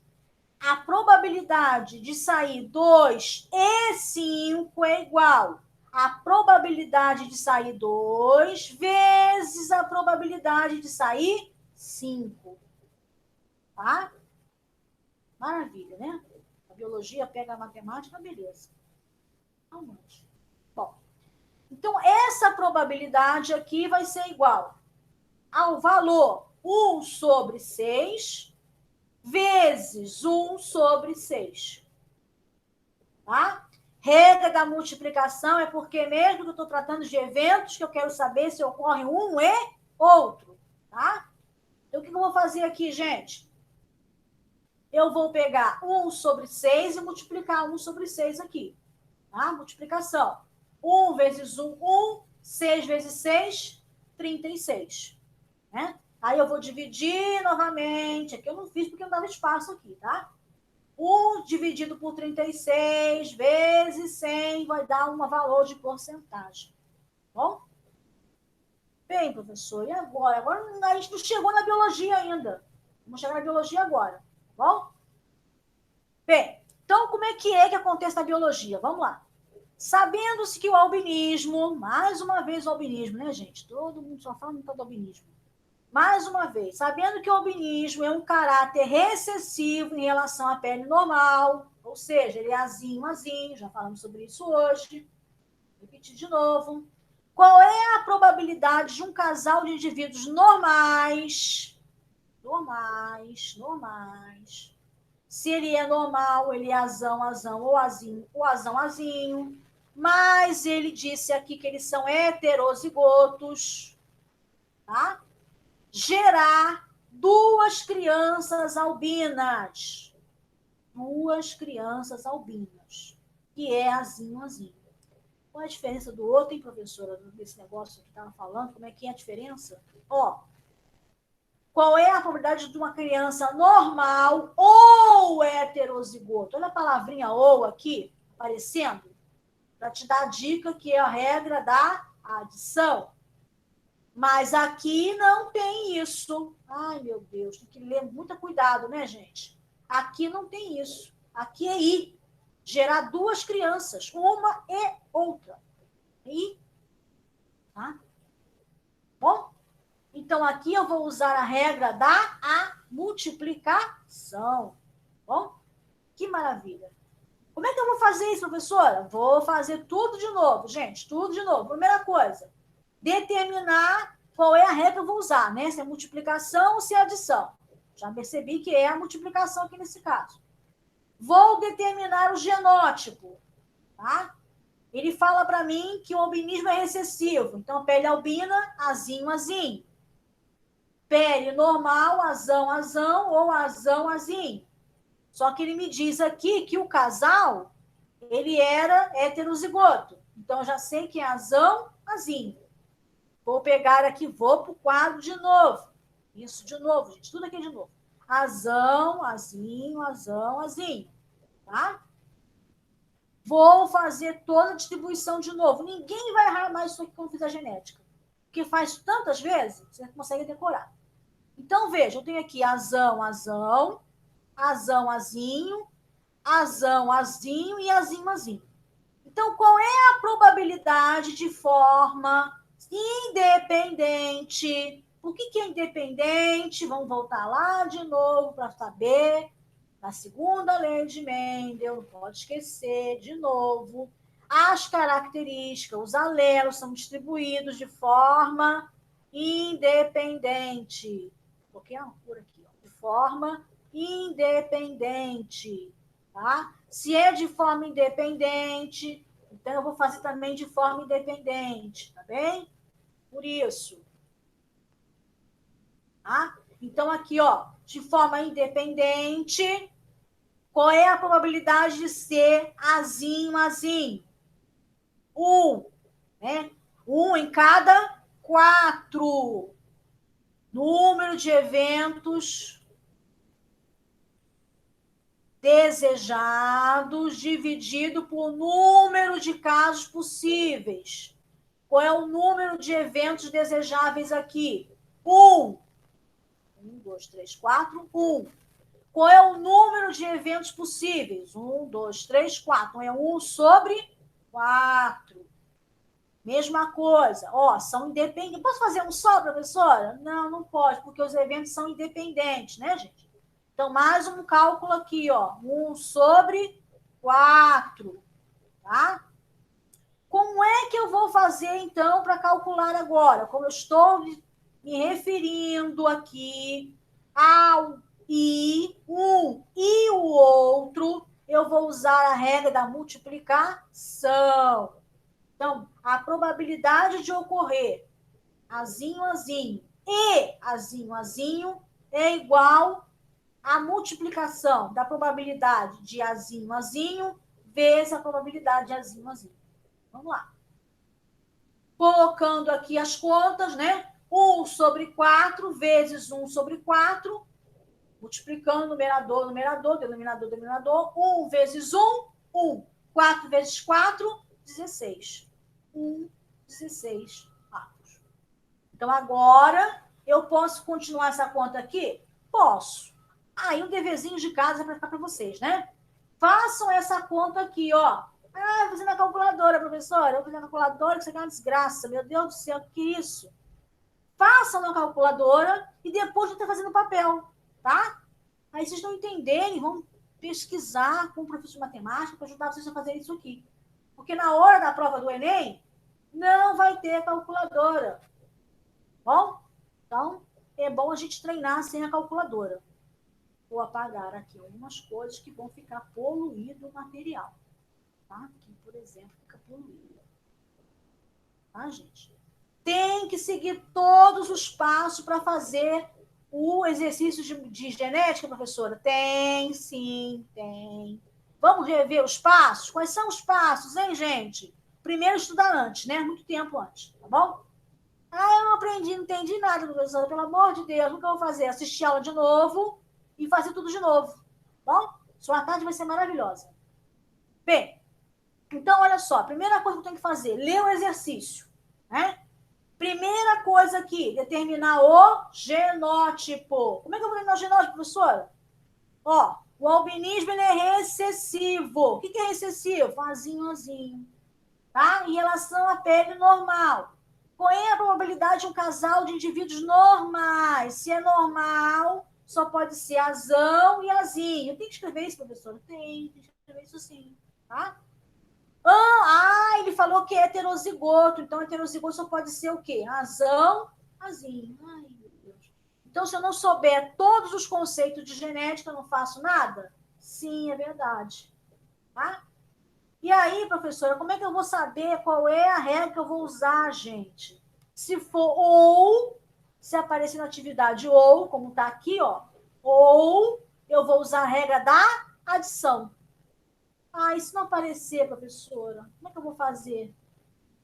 A probabilidade de sair 2 e 5 é igual a probabilidade de sair 2 vezes a probabilidade de sair 5. Tá? Maravilha, né? A biologia pega a matemática, beleza. Aonde? Bom, então essa probabilidade aqui vai ser igual ao valor 1 sobre 6 vezes 1 sobre 6. Tá? Regra da multiplicação é porque mesmo que eu estou tratando de eventos que eu quero saber se ocorre um e outro. Tá? Então, o que eu vou fazer aqui, gente? Eu vou pegar 1 sobre 6 e multiplicar 1 sobre 6 aqui. Tá? Multiplicação. 1 vezes 1, 1. 6 vezes 6, 36. Né? Aí eu vou dividir novamente. Aqui eu não fiz porque não dava espaço aqui, tá? 1 dividido por 36 vezes 100 vai dar um valor de porcentagem. Bom? Bem, professor, e agora? Agora a gente não chegou na biologia ainda. Vamos chegar na biologia agora. Tá bom? Bem, então como é que acontece na biologia? Vamos lá. Sabendo-se que o albinismo, mais uma vez o albinismo, né, gente? Todo mundo só fala muito do albinismo. Mais uma vez, sabendo que o albinismo é um caráter recessivo em relação à pele normal, ou seja, ele é azinho, já falamos sobre isso hoje. Vou repetir de novo. Qual é a probabilidade de um casal de indivíduos normais, se ele é normal, ele é azão, ou azinho, azinho, mas ele disse aqui que eles são heterozigotos, tá? Gerar 2 crianças albinas. 2 crianças albinas, que é azinho. Qual é a diferença do outro, hein, professora, desse negócio que estava falando? Como é que é a diferença? Ó, qual é a probabilidade de uma criança normal ou heterozigoto? Olha a palavrinha ou aqui, aparecendo, para te dar a dica que é a regra da adição. Mas aqui não tem isso. Ai, meu Deus, tem que ler muito cuidado, né, gente? Aqui não tem isso. Aqui é I. Gerar 2 crianças, uma e outra. I. Tá? Bom? Então, aqui eu vou usar a regra da multiplicação. Bom? Que maravilha. Como é que eu vou fazer isso, professora? Vou fazer tudo de novo, gente. Tudo de novo. Primeira coisa, determinar qual é a regra que eu vou usar, né? Se é multiplicação ou se é adição. Já percebi que é a multiplicação aqui nesse caso. Vou determinar o genótipo, tá? Ele fala para mim que o albinismo é recessivo. Então, pele albina, azinho. Pele normal, azão ou azinho. Só que ele me diz aqui que o casal, ele era heterozigoto. Então, eu já sei que é azinho. Vou pegar aqui, vou para o quadro de novo. Isso de novo, gente. Tudo aqui de novo. Azinho. Tá? Vou fazer toda a distribuição de novo. Ninguém vai errar mais isso aqui quando fizer genética. Porque faz tantas vezes, você consegue decorar. Então, veja, eu tenho aqui azinho, azinho e azinho. Então, qual é a probabilidade de forma independente? Por que é independente? Vamos voltar lá de novo para saber. Na segunda lei de Mendel, não pode esquecer, de novo, as características, os alelos são distribuídos de forma independente. Coloquei uma cor aqui, ó, de forma independente. Tá? Se é de forma independente, então eu vou fazer também de forma independente, tá bem? Por isso. Tá? Então, aqui, ó, de forma independente, Qual é a probabilidade de ser azinho, azinho? 1, né? 1 em cada 4. Número de eventos desejados dividido por número de casos possíveis. Qual é o número de eventos desejáveis aqui? 1. 1, 2, 3, 4, 1. Qual é o número de eventos possíveis? 1, 2, 3, 4. É 1 sobre 4. Mesma coisa. Ó, são independentes. Posso fazer um só, professora? Não, não pode, porque os eventos são independentes, né, gente? Então, mais um cálculo aqui, ó. 1 sobre 4. Tá? Como é que eu vou fazer, então, para calcular agora? Como eu estou me referindo aqui ao I, um e o outro, eu vou usar a regra da multiplicação. Então, a probabilidade de ocorrer azinho, azinho e azinho, azinho é igual à multiplicação da probabilidade de azinho, azinho vezes a probabilidade de azinho, azinho. Vamos lá. Colocando aqui as contas, né? 1 sobre 4 vezes 1 sobre 4, multiplicando numerador, numerador, denominador, denominador. 1 vezes 1, 1. 4 vezes 4, 16. 1, 16 atos. Então, agora, eu posso continuar essa conta aqui? Posso. Aí, um deverzinho de casa para ficar para vocês, né? Façam essa conta aqui, ó. Ah, fazer na calculadora, professora. Eu vou fazer na calculadora, que isso aqui é uma desgraça. Meu Deus do céu, que isso? Façam na calculadora e depois a gente fazendo papel, tá? Aí vocês não entenderem, vão pesquisar com o professor de matemática para ajudar vocês a fazer isso aqui. Porque na hora da prova do Enem, não vai ter calculadora. Bom? Então, é bom a gente treinar sem a calculadora. Vou apagar aqui algumas coisas que vão ficar poluído o material. Tá? Aqui, por exemplo, fica poluído. Tá, gente? Tem que seguir todos os passos para fazer o exercício de genética, professora? Tem, sim, tem. Vamos rever os passos? Quais são os passos, hein, gente? Primeiro estudar antes, né? Muito tempo antes, tá bom? Ah, eu não aprendi, não entendi nada, professora. Pelo amor de Deus, o que eu vou fazer? Assistir aula de novo e fazer tudo de novo. Bom? Sua tarde vai ser maravilhosa. Bem, então, olha só. A primeira coisa que eu tenho que fazer, ler o exercício. Né? Primeira coisa aqui, determinar o genótipo. Como é que eu vou determinar o genótipo, professora? Ó, o albinismo ele é recessivo. O que é recessivo? Azinho, azinho. Tá? Em relação à pele normal. Qual é a probabilidade de um casal de indivíduos normais? Se é normal, só pode ser azão e azinho. Tem que escrever isso, professora? Tem que escrever isso sim. Tá? Ele falou que é heterozigoto. Então, heterozigoto só pode ser o quê? Azão, azinho. Ai, meu Deus. Então, se eu não souber todos os conceitos de genética, eu não faço nada? Sim, é verdade. Tá? E aí, professora, como é que eu vou saber qual é a regra que eu vou usar, gente? Se for ou, se aparecer na atividade ou, como está aqui, ó, ou eu vou usar a regra da adição. Ah, e se não aparecer, professora, como é que eu vou fazer?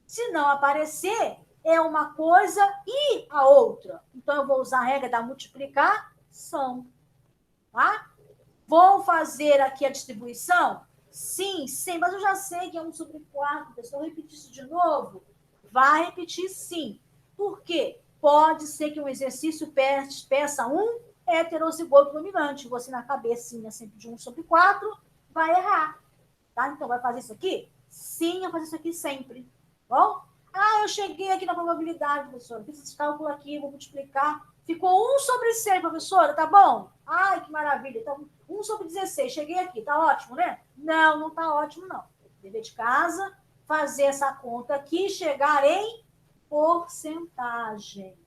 Se não aparecer, é uma coisa e a outra. Então, eu vou usar a regra da multiplicação. Tá? Vou fazer aqui a distribuição? Sim, sim, mas eu já sei que é 1 sobre 4. Se eu repetir isso de novo, vai repetir sim. Por quê? Pode ser que um exercício peça um heterozigoto dominante. Você na cabecinha sempre de 1 sobre 4 vai errar. Tá? Então, vai fazer isso aqui? Sim, eu vou fazer isso aqui sempre. Bom? Ah, eu cheguei aqui na probabilidade, professora. Fiz esse cálculo aqui, vou multiplicar. Ficou 1 sobre 100, professora, tá bom? Ai, que maravilha. Então, 1 sobre 16, cheguei aqui, tá ótimo, né? Não, não tá ótimo, não. Dever de casa, fazer essa conta aqui e chegar em porcentagem.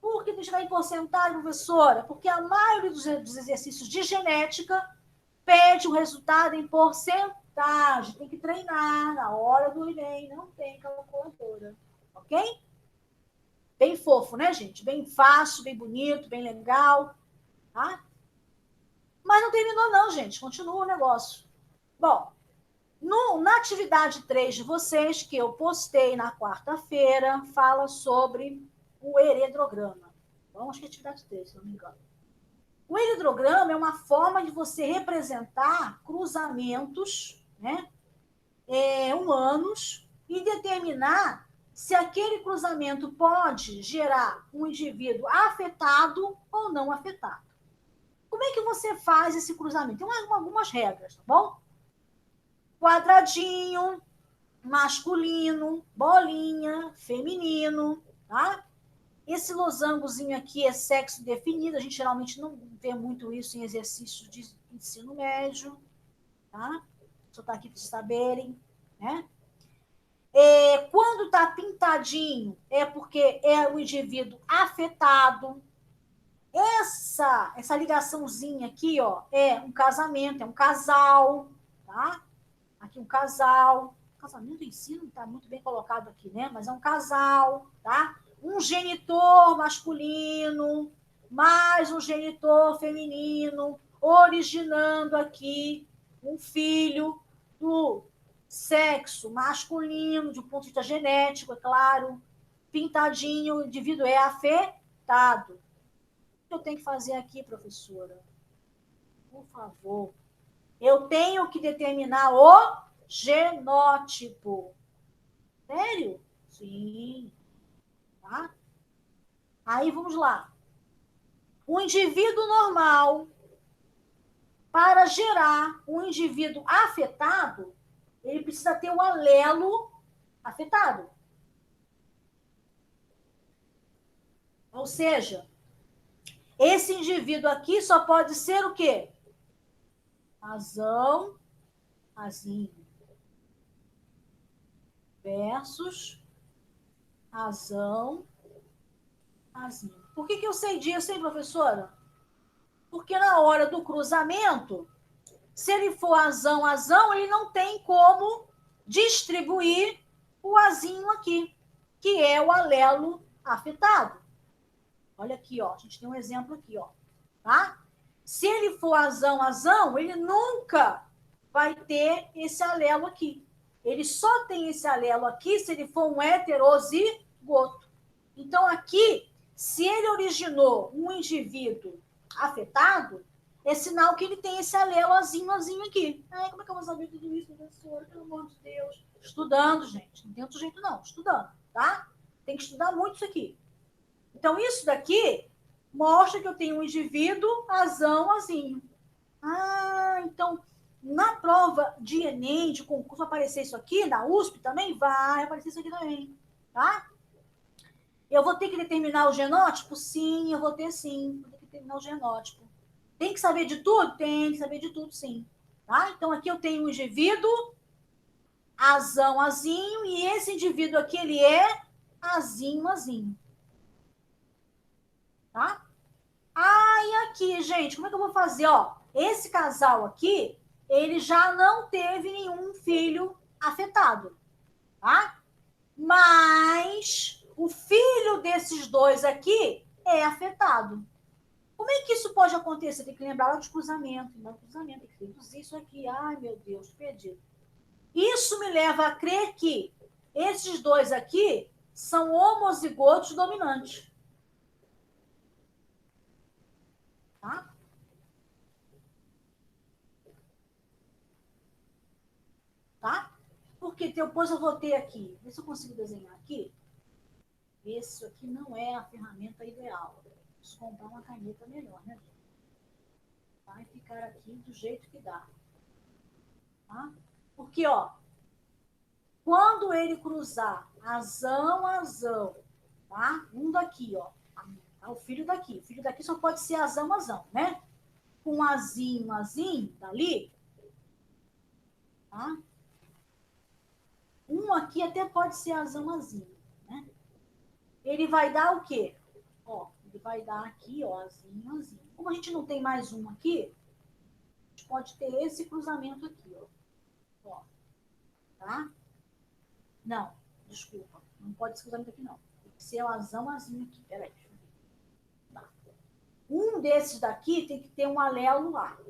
Por que tem que chegar em porcentagem, professora? Porque a maioria dos exercícios de genética pede o resultado em porcentagem. Tem que treinar na hora do Enem, não tem calculadora. Ok? Bem fofo, né, gente? Bem fácil, bem bonito, bem legal. Tá? Mas não terminou não, gente. Continua o negócio. Bom, na atividade 3 de vocês, que eu postei na quarta-feira, fala sobre o heredrograma. Então, acho que é atividade 3, se não me engano. O heredrograma é uma forma de você representar cruzamentos, né, humanos e determinar se aquele cruzamento pode gerar um indivíduo afetado ou não afetado. Como é que você faz esse cruzamento? Tem algumas regras, tá bom? Quadradinho, masculino, bolinha, feminino, tá? Esse losangozinho aqui é sexo definido, a gente geralmente não vê muito isso em exercícios de ensino médio, tá? Só tá aqui para vocês saberem, né? Quando tá pintadinho, é porque é o indivíduo afetado. Essa ligaçãozinha aqui, ó, é um casamento, é um casal, tá? Aqui um casal. O casamento em si não está muito bem colocado aqui, né? Mas é um casal, tá? Um genitor masculino, mais um genitor feminino, originando aqui um filho do sexo masculino, de um ponto de vista genético, é claro. Pintadinho, o indivíduo é afetado. O que eu tenho que fazer aqui, professora? Por favor. Eu tenho que determinar o genótipo. Sério? Sim. Tá? Aí vamos lá. O indivíduo normal, para gerar um indivíduo afetado, ele precisa ter o alelo afetado. Ou seja, esse indivíduo aqui só pode ser o quê? Azão, azinho. Versus azão, azinho. Por que eu sei disso, hein, professora? Porque na hora do cruzamento, se ele for azão, azão, ele não tem como distribuir o azinho aqui, que é o alelo afetado. Olha aqui, ó, a gente tem um exemplo aqui, ó, tá? Se ele for azão, azão, ele nunca vai ter esse alelo aqui. Ele só tem esse alelo aqui se ele for um heterozigoto. Então, aqui, se ele originou um indivíduo afetado, é sinal que ele tem esse alelo azinho aqui. Ai, como é que eu vou saber tudo isso, professora? Pelo amor de Deus. Estudando, gente. Não tem outro jeito, não. Estudando, tá? Tem que estudar muito isso aqui. Então, isso daqui mostra que eu tenho um indivíduo azão, azinho. Ah, então, na prova de Enem, de concurso, vai aparecer isso aqui? Na USP também? Vai aparecer isso aqui também, tá? Eu vou ter que determinar o genótipo? Sim, eu vou ter sim. Vou ter que determinar o genótipo. Tem que saber de tudo? Tem que saber de tudo, sim. Tá? Então, aqui eu tenho um indivíduo azão, azinho, e esse indivíduo aqui, ele é azinho, azinho. Tá? Ah, e aqui, gente, como é que eu vou fazer? Ó, esse casal aqui, ele já não teve nenhum filho afetado, tá? Mas o filho desses dois aqui é afetado. Como é que isso pode acontecer? Tem que lembrar lá dos cruzamentos. Tem que reduzir isso aqui. Ai, meu Deus, perdi. Isso me leva a crer que esses dois aqui são homozigotos dominantes. Tá? Tá? Porque depois eu vou ter aqui. Vê se eu consigo desenhar aqui. Esse aqui não é a ferramenta ideal. Preciso comprar uma caneta melhor, né, gente? Vai ficar aqui do jeito que dá. Tá? Porque, ó, quando ele cruzar azão, azão, tá? Um daqui, ó. Tá? O filho daqui. O filho daqui só pode ser azão, azão, né? Com azinho, azinho, dali, tá? Um aqui até pode ser azão, azinho, né? Ele vai dar o quê? Ó, ele vai dar aqui, ó, azinho, azinho. Como a gente não tem mais um aqui, a gente pode ter esse cruzamento aqui, ó. Ó, tá? Não, desculpa. Não pode ser cruzamento aqui, não. Tem que ser o azão, azinho aqui. Peraí, deixa eu ver. Tá. Um um desses daqui tem que ter um alelo A. Tá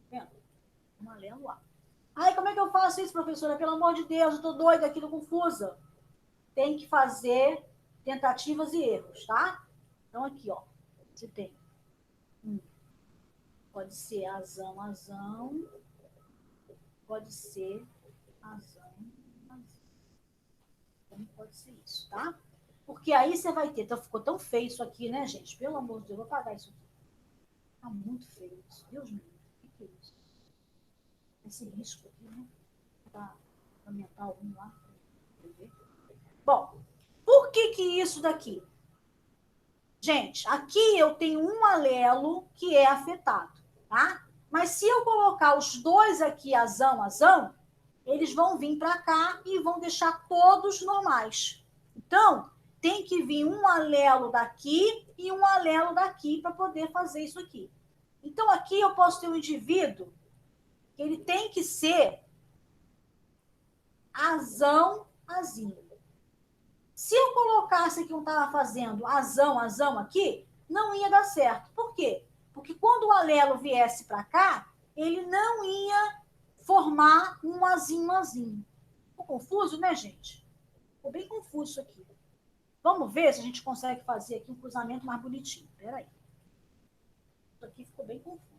vendo? Um alelo A. Aí, como é que eu faço isso, professora? Pelo amor de Deus, eu tô doida aqui, tô confusa. Tem que fazer tentativas e erros, tá? Então, aqui, ó. Você tem pode ser azão, azão. Pode ser azão, azão. Também pode ser isso, tá? Porque aí você vai ter... Então, ficou tão feio isso aqui, né, gente? Pelo amor de Deus, eu vou apagar isso aqui. Tá muito feio isso. Deus me livre. O que é isso? Esse risco aqui, né? Pra aumentar algum lá. Bom, por que isso daqui? Gente, aqui eu tenho um alelo que é afetado, tá? Mas se eu colocar os dois aqui azão, azão, eles vão vir para cá e vão deixar todos normais. Então, tem que vir um alelo daqui e um alelo daqui para poder fazer isso aqui. Então, aqui eu posso ter um indivíduo que ele tem que ser azão, azinho. Se eu colocasse aqui, eu estava fazendo azão, azão aqui, não ia dar certo. Por quê? Porque quando o alelo viesse para cá, ele não ia formar um azinho, azinho. Ficou confuso, né, gente? Ficou bem confuso isso aqui. Vamos ver se a gente consegue fazer aqui um cruzamento mais bonitinho. Espera aí. Isso aqui ficou bem confuso.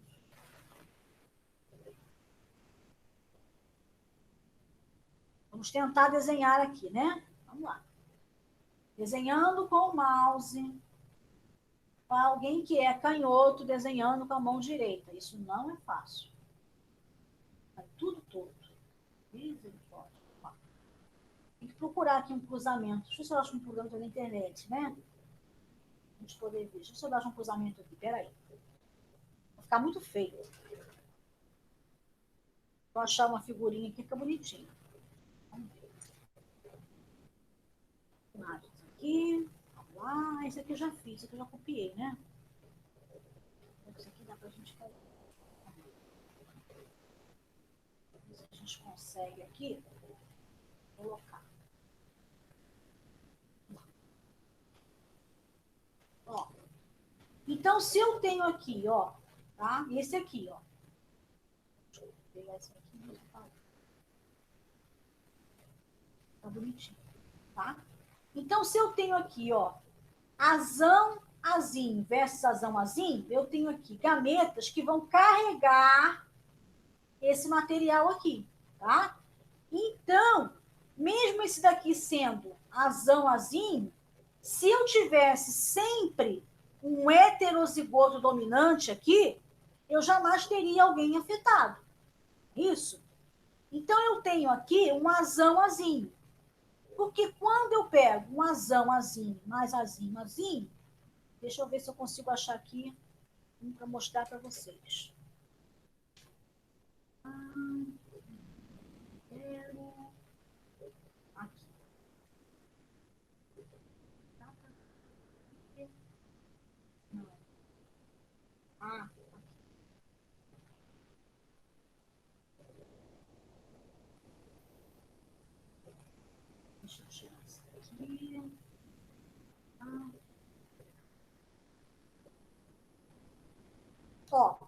Vamos tentar desenhar aqui, né? Vamos lá. Desenhando com o mouse. Para alguém que é canhoto desenhando com a mão direita. Isso não é fácil. Vai tudo torto. Misericórdia. Tem que procurar aqui um cruzamento. Deixa eu ver se eu acho um cruzamento na internet, né? A gente poder ver. Deixa eu ver se eu acho um cruzamento aqui. Peraí. Vai ficar muito feio. Vou achar uma figurinha aqui, fica bonitinho. Vamos ver. Imagens aqui. Vamos lá. Esse aqui eu já fiz. Esse aqui eu já copiei, né? Esse aqui dá pra gente fazer. Ver se a gente consegue aqui colocar. Ó. Então, se eu tenho aqui, ó, tá? Esse aqui, ó. Deixa eu pegar esse aqui. Tá bonitinho, tá? Então, se eu tenho aqui, ó, azão, azinho versus azão, azinho, eu tenho aqui gametas que vão carregar esse material aqui, tá? Então, mesmo esse daqui sendo azão, azinho, se eu tivesse sempre um heterozigoto dominante aqui, eu jamais teria alguém afetado. Isso? Então, eu tenho aqui um azão, azinho. Porque quando eu pego um azão, azinho, mais azinho, azinho, deixa eu ver se eu consigo achar aqui um para mostrar para vocês. Aqui. Não. Ah, deixa eu tirar isso aqui. Ah. Ó,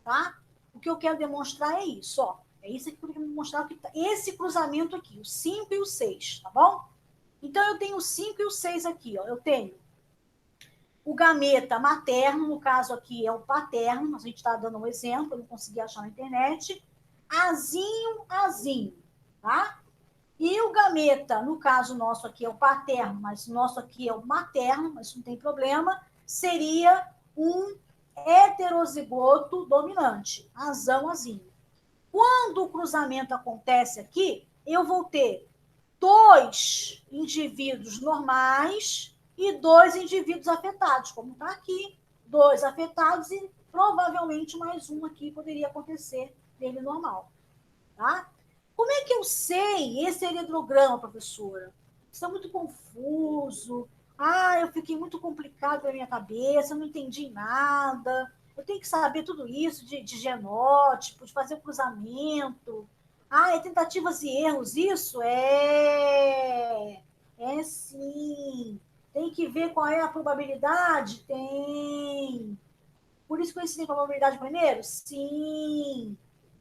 tá? O que eu quero demonstrar é isso, ó. É isso aqui que eu quero mostrar. Esse cruzamento aqui, o 5 e o 6, tá bom? Então, eu tenho o 5 e o 6 aqui, ó. Eu tenho o gameta materno, no caso aqui é o paterno, a gente está dando um exemplo, eu não consegui achar na internet. Azinho, azinho, tá? E o gameta, no caso nosso aqui é o paterno, mas o nosso aqui é o materno, mas não tem problema, seria um heterozigoto dominante, azão, azinho. Quando o cruzamento acontece aqui, eu vou ter 2 indivíduos normais e 2 indivíduos afetados, como está aqui, 2 afetados e provavelmente mais um aqui poderia acontecer dele normal, tá? Como é que eu sei esse heredograma, professora? Isso é muito confuso. Ah, eu fiquei muito complicado na minha cabeça, não entendi nada. Eu tenho que saber tudo isso de genótipo, de fazer o cruzamento. Ah, é tentativas e erros, isso? É sim. Tem que ver qual é a probabilidade? Tem. por isso que eu ensinei probabilidade primeiro? Sim.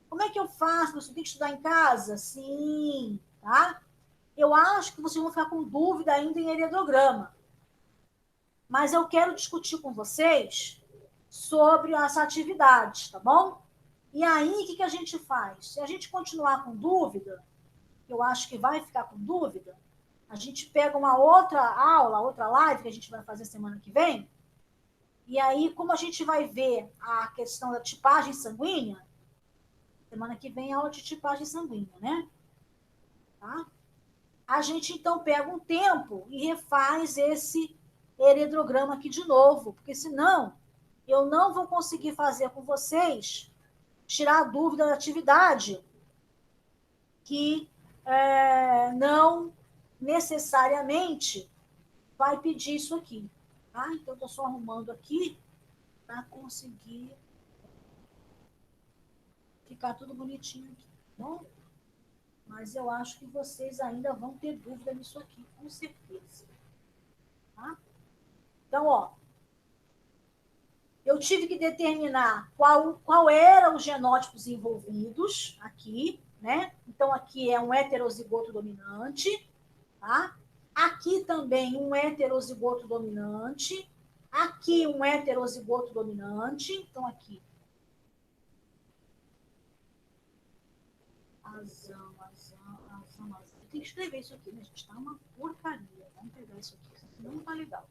Como é que eu faço? Você tem que estudar em casa? Sim. Tá? Eu acho que vocês vão ficar com dúvida ainda em heredograma. Mas eu quero discutir com vocês sobre essa atividade, tá bom? E aí, o que a gente faz? Se a gente continuar com dúvida, eu acho que vai ficar com dúvida, a gente pega uma outra aula, outra live que a gente vai fazer semana que vem, e aí, como a gente vai ver a questão da tipagem sanguínea, semana que vem é aula de tipagem sanguínea, né? Tá? A gente, então, pega um tempo e refaz esse heredograma aqui de novo, porque senão eu não vou conseguir fazer com vocês tirar a dúvida da atividade que não necessariamente vai pedir isso aqui. Tá? Então, estou só arrumando aqui para conseguir ficar tudo bonitinho aqui, tá bom? Mas eu acho que vocês ainda vão ter dúvida nisso aqui, com certeza. Tá? Então, ó, eu tive que determinar qual eram os genótipos envolvidos aqui, né? Então, aqui é um heterozigoto dominante, tá? Aqui também um heterozigoto dominante, aqui um heterozigoto dominante, então aqui. Azão. Tem que escrever isso aqui, né, gente? Tá uma porcaria. Vamos pegar isso aqui, senão não tá legal.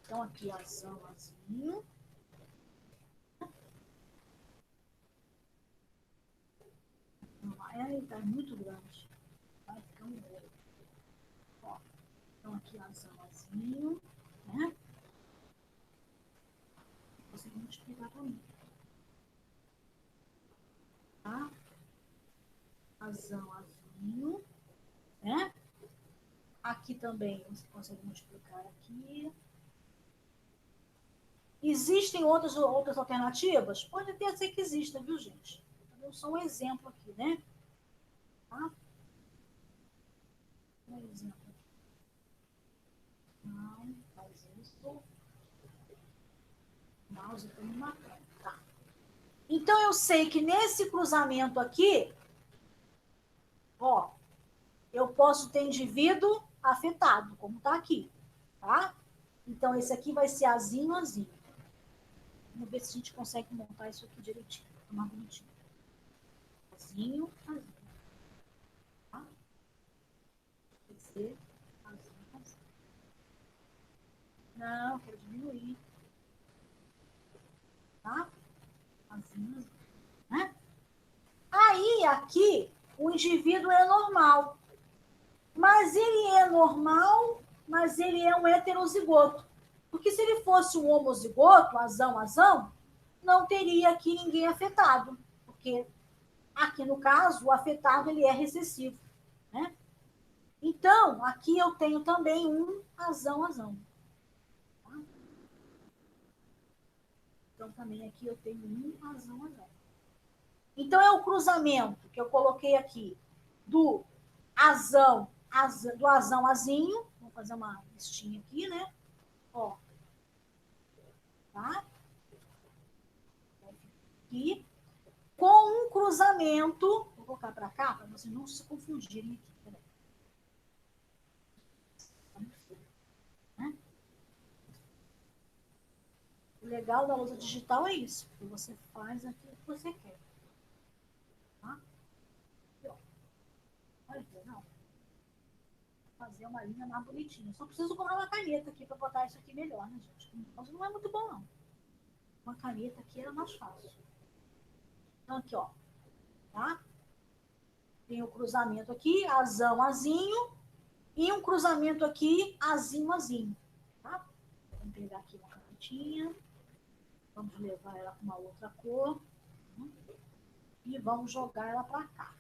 Então, aqui, azinho. Tá muito grande. Vai ficar um bom. Ó, então, aqui, azinho, né? Você vai multiplicar para mim. Tá? Azinho, né? Aqui também você consegue multiplicar aqui. Existem outras alternativas? Pode até ser que exista, viu, gente? Eu sou um exemplo aqui, né? Tá? Um exemplo aqui. Não, faz isso. Mouse está me matando. Tá. Então, eu sei que nesse cruzamento aqui, ó, eu posso ter indivíduo afetado, como está aqui, tá? Então, esse aqui vai ser azinho. Vamos ver se a gente consegue montar isso aqui direitinho, ficar mais bonitinho. Azinho. Tá? Vai ser azinho. Não, quero diminuir. Tá? Azinho. Né? Aí, aqui, o indivíduo é normal. Mas ele é normal, mas ele é um heterozigoto. Porque se ele fosse um homozigoto, azão, não teria aqui ninguém afetado. Porque aqui, no caso, o afetado ele é recessivo. Né? Então, aqui eu tenho também um azão. Tá? Então, também aqui eu tenho um azão. Então, é o cruzamento que eu coloquei aqui do azinho. Vou fazer uma listinha aqui, né? Ó. Tá? Aqui. Com um cruzamento. Vou colocar para cá para vocês não se confundirem aqui. Peraí. Né? O legal da lousa digital é isso. Que você faz aquilo que você quer. Tá? Aqui, ó. Olha que legal. Fazer uma linha mais bonitinha. Só preciso comprar uma caneta aqui para botar isso aqui melhor, né, gente? O mouse não é muito bom, não. Uma caneta aqui era mais fácil. Então, aqui, ó. Tá? Tem o cruzamento aqui, azinho. E um cruzamento aqui, azinho. Tá? Vamos pegar aqui uma canetinha. Vamos levar ela para uma outra cor. E vamos jogar ela para cá.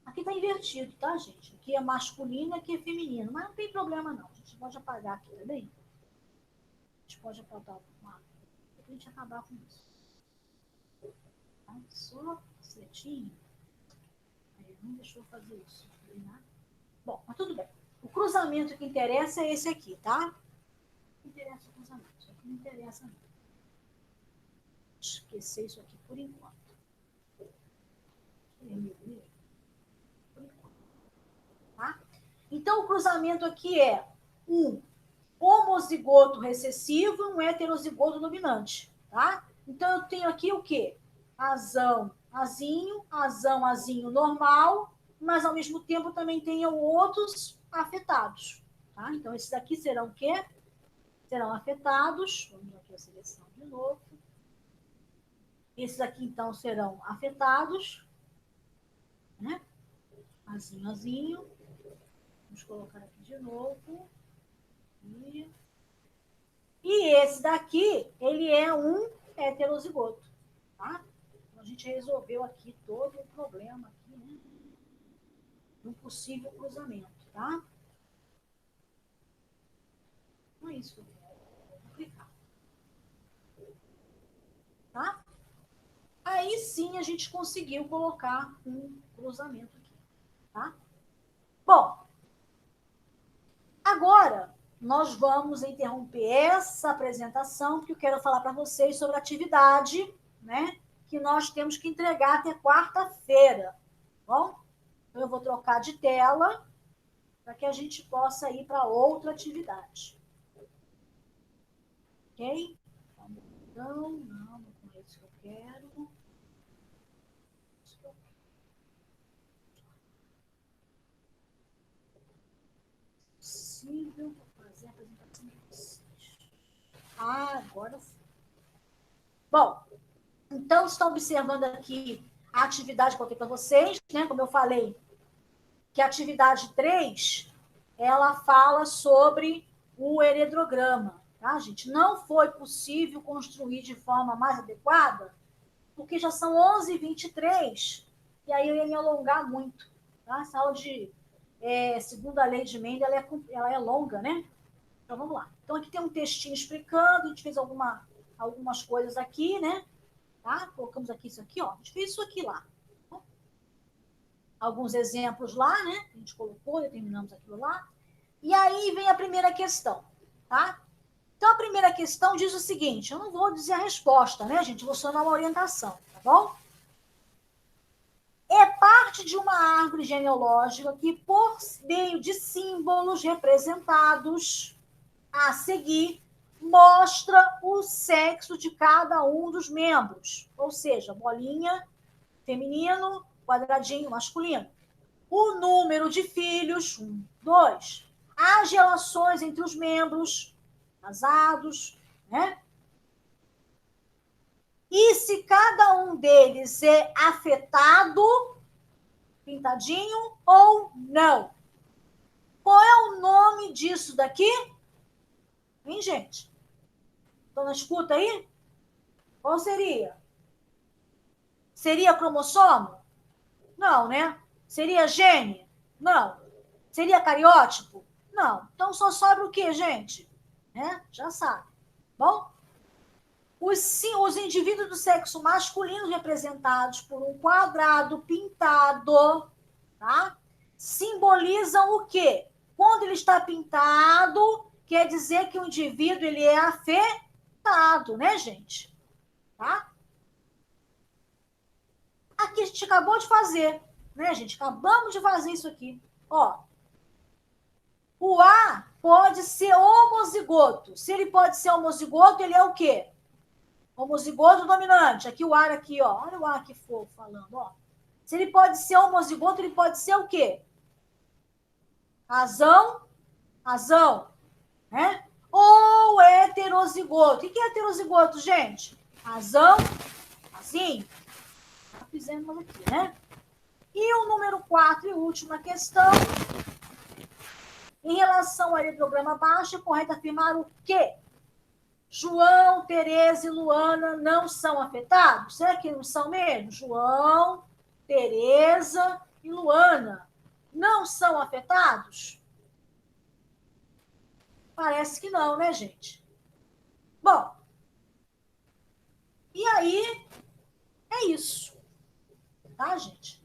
Aqui está invertido, tá, gente? Aqui é masculino, aqui é feminino. Mas não tem problema, não. A gente pode apagar aqui também. A gente pode apagar uma. A gente acabar com isso. Tá? Só certinho. Aí não deixou fazer isso. Bom, mas tudo bem. O cruzamento que interessa é esse aqui, tá? Não interessa o cruzamento, isso aqui não interessa não. Esquecer isso aqui por enquanto. Tá? Então, o cruzamento aqui é um homozigoto recessivo e um heterozigoto dominante, tá? Então, eu tenho aqui o quê? Azão, azinho, azão, azinho normal, mas, ao mesmo tempo, também tenho outros afetados, tá? Então, esses aqui serão o quê? Serão afetados. Vamos aqui a seleção de novo. Esses aqui, então, serão afetados, né? Azinho, azinho. Vamos colocar aqui de novo. E esse daqui, ele é um heterozigoto, tá? Então, a gente resolveu aqui todo o problema aqui, né? Um possível cruzamento, tá? Não é isso que eu quero. Vou clicar. Tá? Aí sim a gente conseguiu colocar um cruzamento aqui, tá? Bom, agora nós vamos interromper essa apresentação, porque eu quero falar para vocês sobre a atividade, né? Que nós temos que entregar até quarta-feira, bom? Então, eu vou trocar de tela para que a gente possa ir para outra atividade. Ok? Então, não é isso que eu quero. Possível fazer a apresentação de vocês. Agora sim. Bom, então, estão observando aqui a atividade que eu coloquei para vocês, né? Como eu falei, que a atividade 3, ela fala sobre o heredrograma, tá, gente? Não foi possível construir de forma mais adequada, porque já são 11h23, e aí eu ia me alongar muito, tá? Essa aula de segunda lei de Mendel, ela é longa, né? Então, vamos lá. Então, aqui tem um textinho explicando, a gente fez algumas coisas aqui, né? Tá? Colocamos aqui isso aqui, ó. A gente fez isso aqui lá. Alguns exemplos lá, né? A gente colocou, determinamos aquilo lá. E aí vem a primeira questão, tá? Então, a primeira questão diz o seguinte, eu não vou dizer a resposta, né, gente? Eu vou só dar uma orientação, tá bom? É parte de uma árvore genealógica que, por meio de símbolos representados a seguir, mostra o sexo de cada um dos membros. Ou seja, bolinha, feminino, quadradinho, masculino. O número de filhos, 1, 2. As relações entre os membros, casados, né? E se cada um deles é afetado, pintadinho, ou não. Qual é o nome disso daqui? Hein, gente? Estão na escuta aí? Qual seria? Seria cromossomo? Não, né? Seria gene? Não. Seria cariótipo? Não. Então só sobra o quê, gente? Né? Já sabe. Bom? Os indivíduos do sexo masculino representados por um quadrado pintado, tá? Simbolizam o quê? Quando ele está pintado, quer dizer que o indivíduo ele é afetado, né, gente? Tá? Aqui a gente acabou de fazer, né, gente? Acabamos de fazer isso aqui. Ó, o A pode ser homozigoto. Se ele pode ser homozigoto, ele é o quê? Homozigoto dominante. Aqui o ar aqui, ó. Olha o ar que for falando, ó. Se ele pode ser homozigoto, ele pode ser o quê? Azão, né? Ou heterozigoto. O que é heterozigoto, gente? Azão, assim. Já fizemos aqui, né? E o número 4 e última questão. Em relação ao heredograma baixo, é correto afirmar o quê? João, Tereza e Luana não são afetados? Será que não são mesmo? João, Tereza e Luana não são afetados? Parece que não, né, gente? Bom, e aí é isso, tá, gente?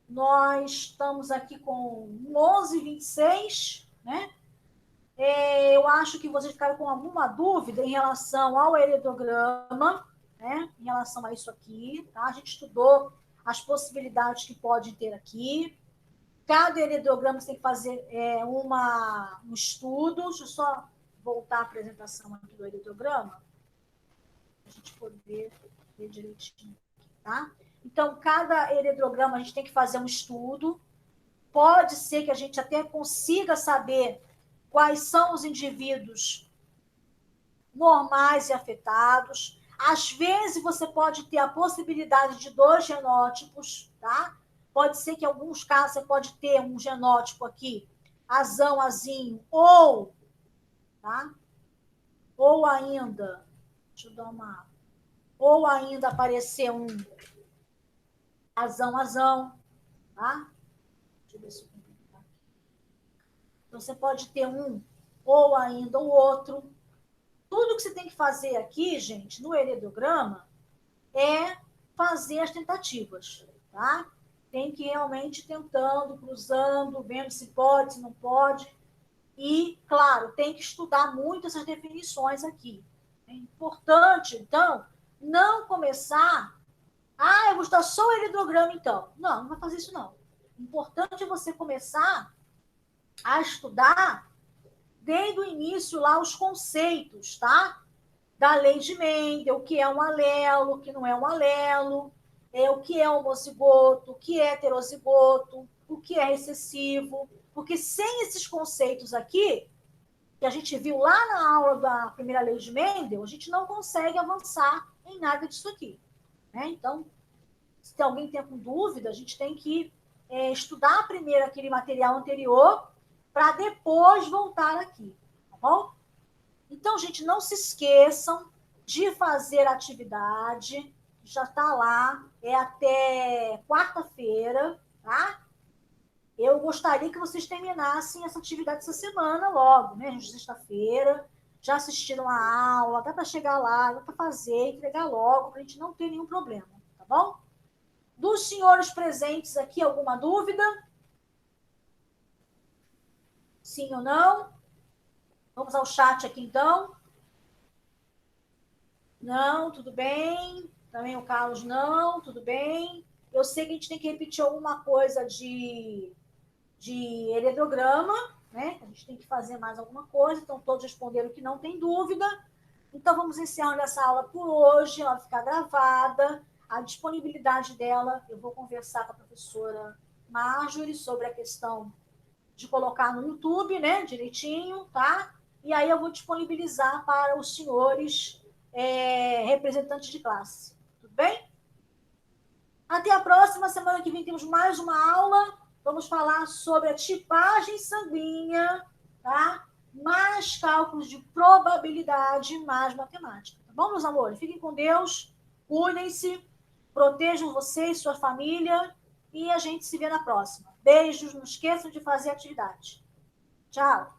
Nós estamos aqui com 11h26. né? Eu acho que vocês ficaram com alguma dúvida em relação ao heredograma, né? Em relação a isso aqui, tá? A gente estudou as possibilidades que pode ter aqui. Cada heredograma você tem que fazer um estudo. Deixa eu só voltar a apresentação aqui do heredograma, para a gente poder ver direitinho, tá? Então, cada heredograma a gente tem que fazer um estudo. Pode ser que a gente até consiga saber quais são os indivíduos normais e afetados. Às vezes, você pode ter a possibilidade de 2 genótipos, tá? Pode ser que em alguns casos você pode ter um genótipo aqui, azão, azinho, ou, tá? Ou ainda, deixa eu dar uma... Ou ainda aparecer um azão, azão, tá? Deixa eu ver se eu consigo. Então, você pode ter um ou ainda o outro. Tudo que você tem que fazer aqui, gente, no heredograma, é fazer as tentativas, tá? Tem que ir realmente tentando, cruzando, vendo se pode, se não pode. E, claro, tem que estudar muito essas definições aqui. É importante, então, não começar... eu vou estudar só o heredograma, então. Não, não vai fazer isso, não. O importante é você começar a estudar desde o início lá os conceitos, tá? Da lei de Mendel, o que é um alelo, o que não é um alelo, o que é homozigoto, o que é heterozigoto, o que é recessivo, porque sem esses conceitos aqui, que a gente viu lá na aula da primeira lei de Mendel, a gente não consegue avançar em nada disso aqui, né? Então, se alguém tem com dúvida, a gente tem que estudar primeiro aquele material anterior para depois voltar aqui, tá bom? Então, gente, não se esqueçam de fazer a atividade, já está lá, é até quarta-feira, tá? Eu gostaria que vocês terminassem essa atividade essa semana logo, né? Sexta-feira, já assistiram a aula, dá para chegar lá, dá para fazer, entregar logo, para a gente não ter nenhum problema, tá bom? Dos senhores presentes aqui, alguma dúvida? Sim ou não? Vamos ao chat aqui, então. Não, tudo bem. Também o Carlos, não, tudo bem. Eu sei que a gente tem que repetir alguma coisa de heredograma, né? A gente tem que fazer mais alguma coisa, então todos responderam que não tem dúvida. Então vamos encerrando essa aula por hoje, ela vai ficar gravada. A disponibilidade dela, eu vou conversar com a professora Marjorie sobre a questão de colocar no YouTube, né, direitinho, tá? E aí eu vou disponibilizar para os senhores representantes de classe. Tudo bem? Até a próxima. Semana que vem temos mais uma aula. Vamos falar sobre a tipagem sanguínea, tá? Mais cálculos de probabilidade, mais matemática. Tá bom, meus amores? Fiquem com Deus, cuidem-se, protejam vocês, sua família, e a gente se vê na próxima. Beijos, não esqueçam de fazer atividade. Tchau.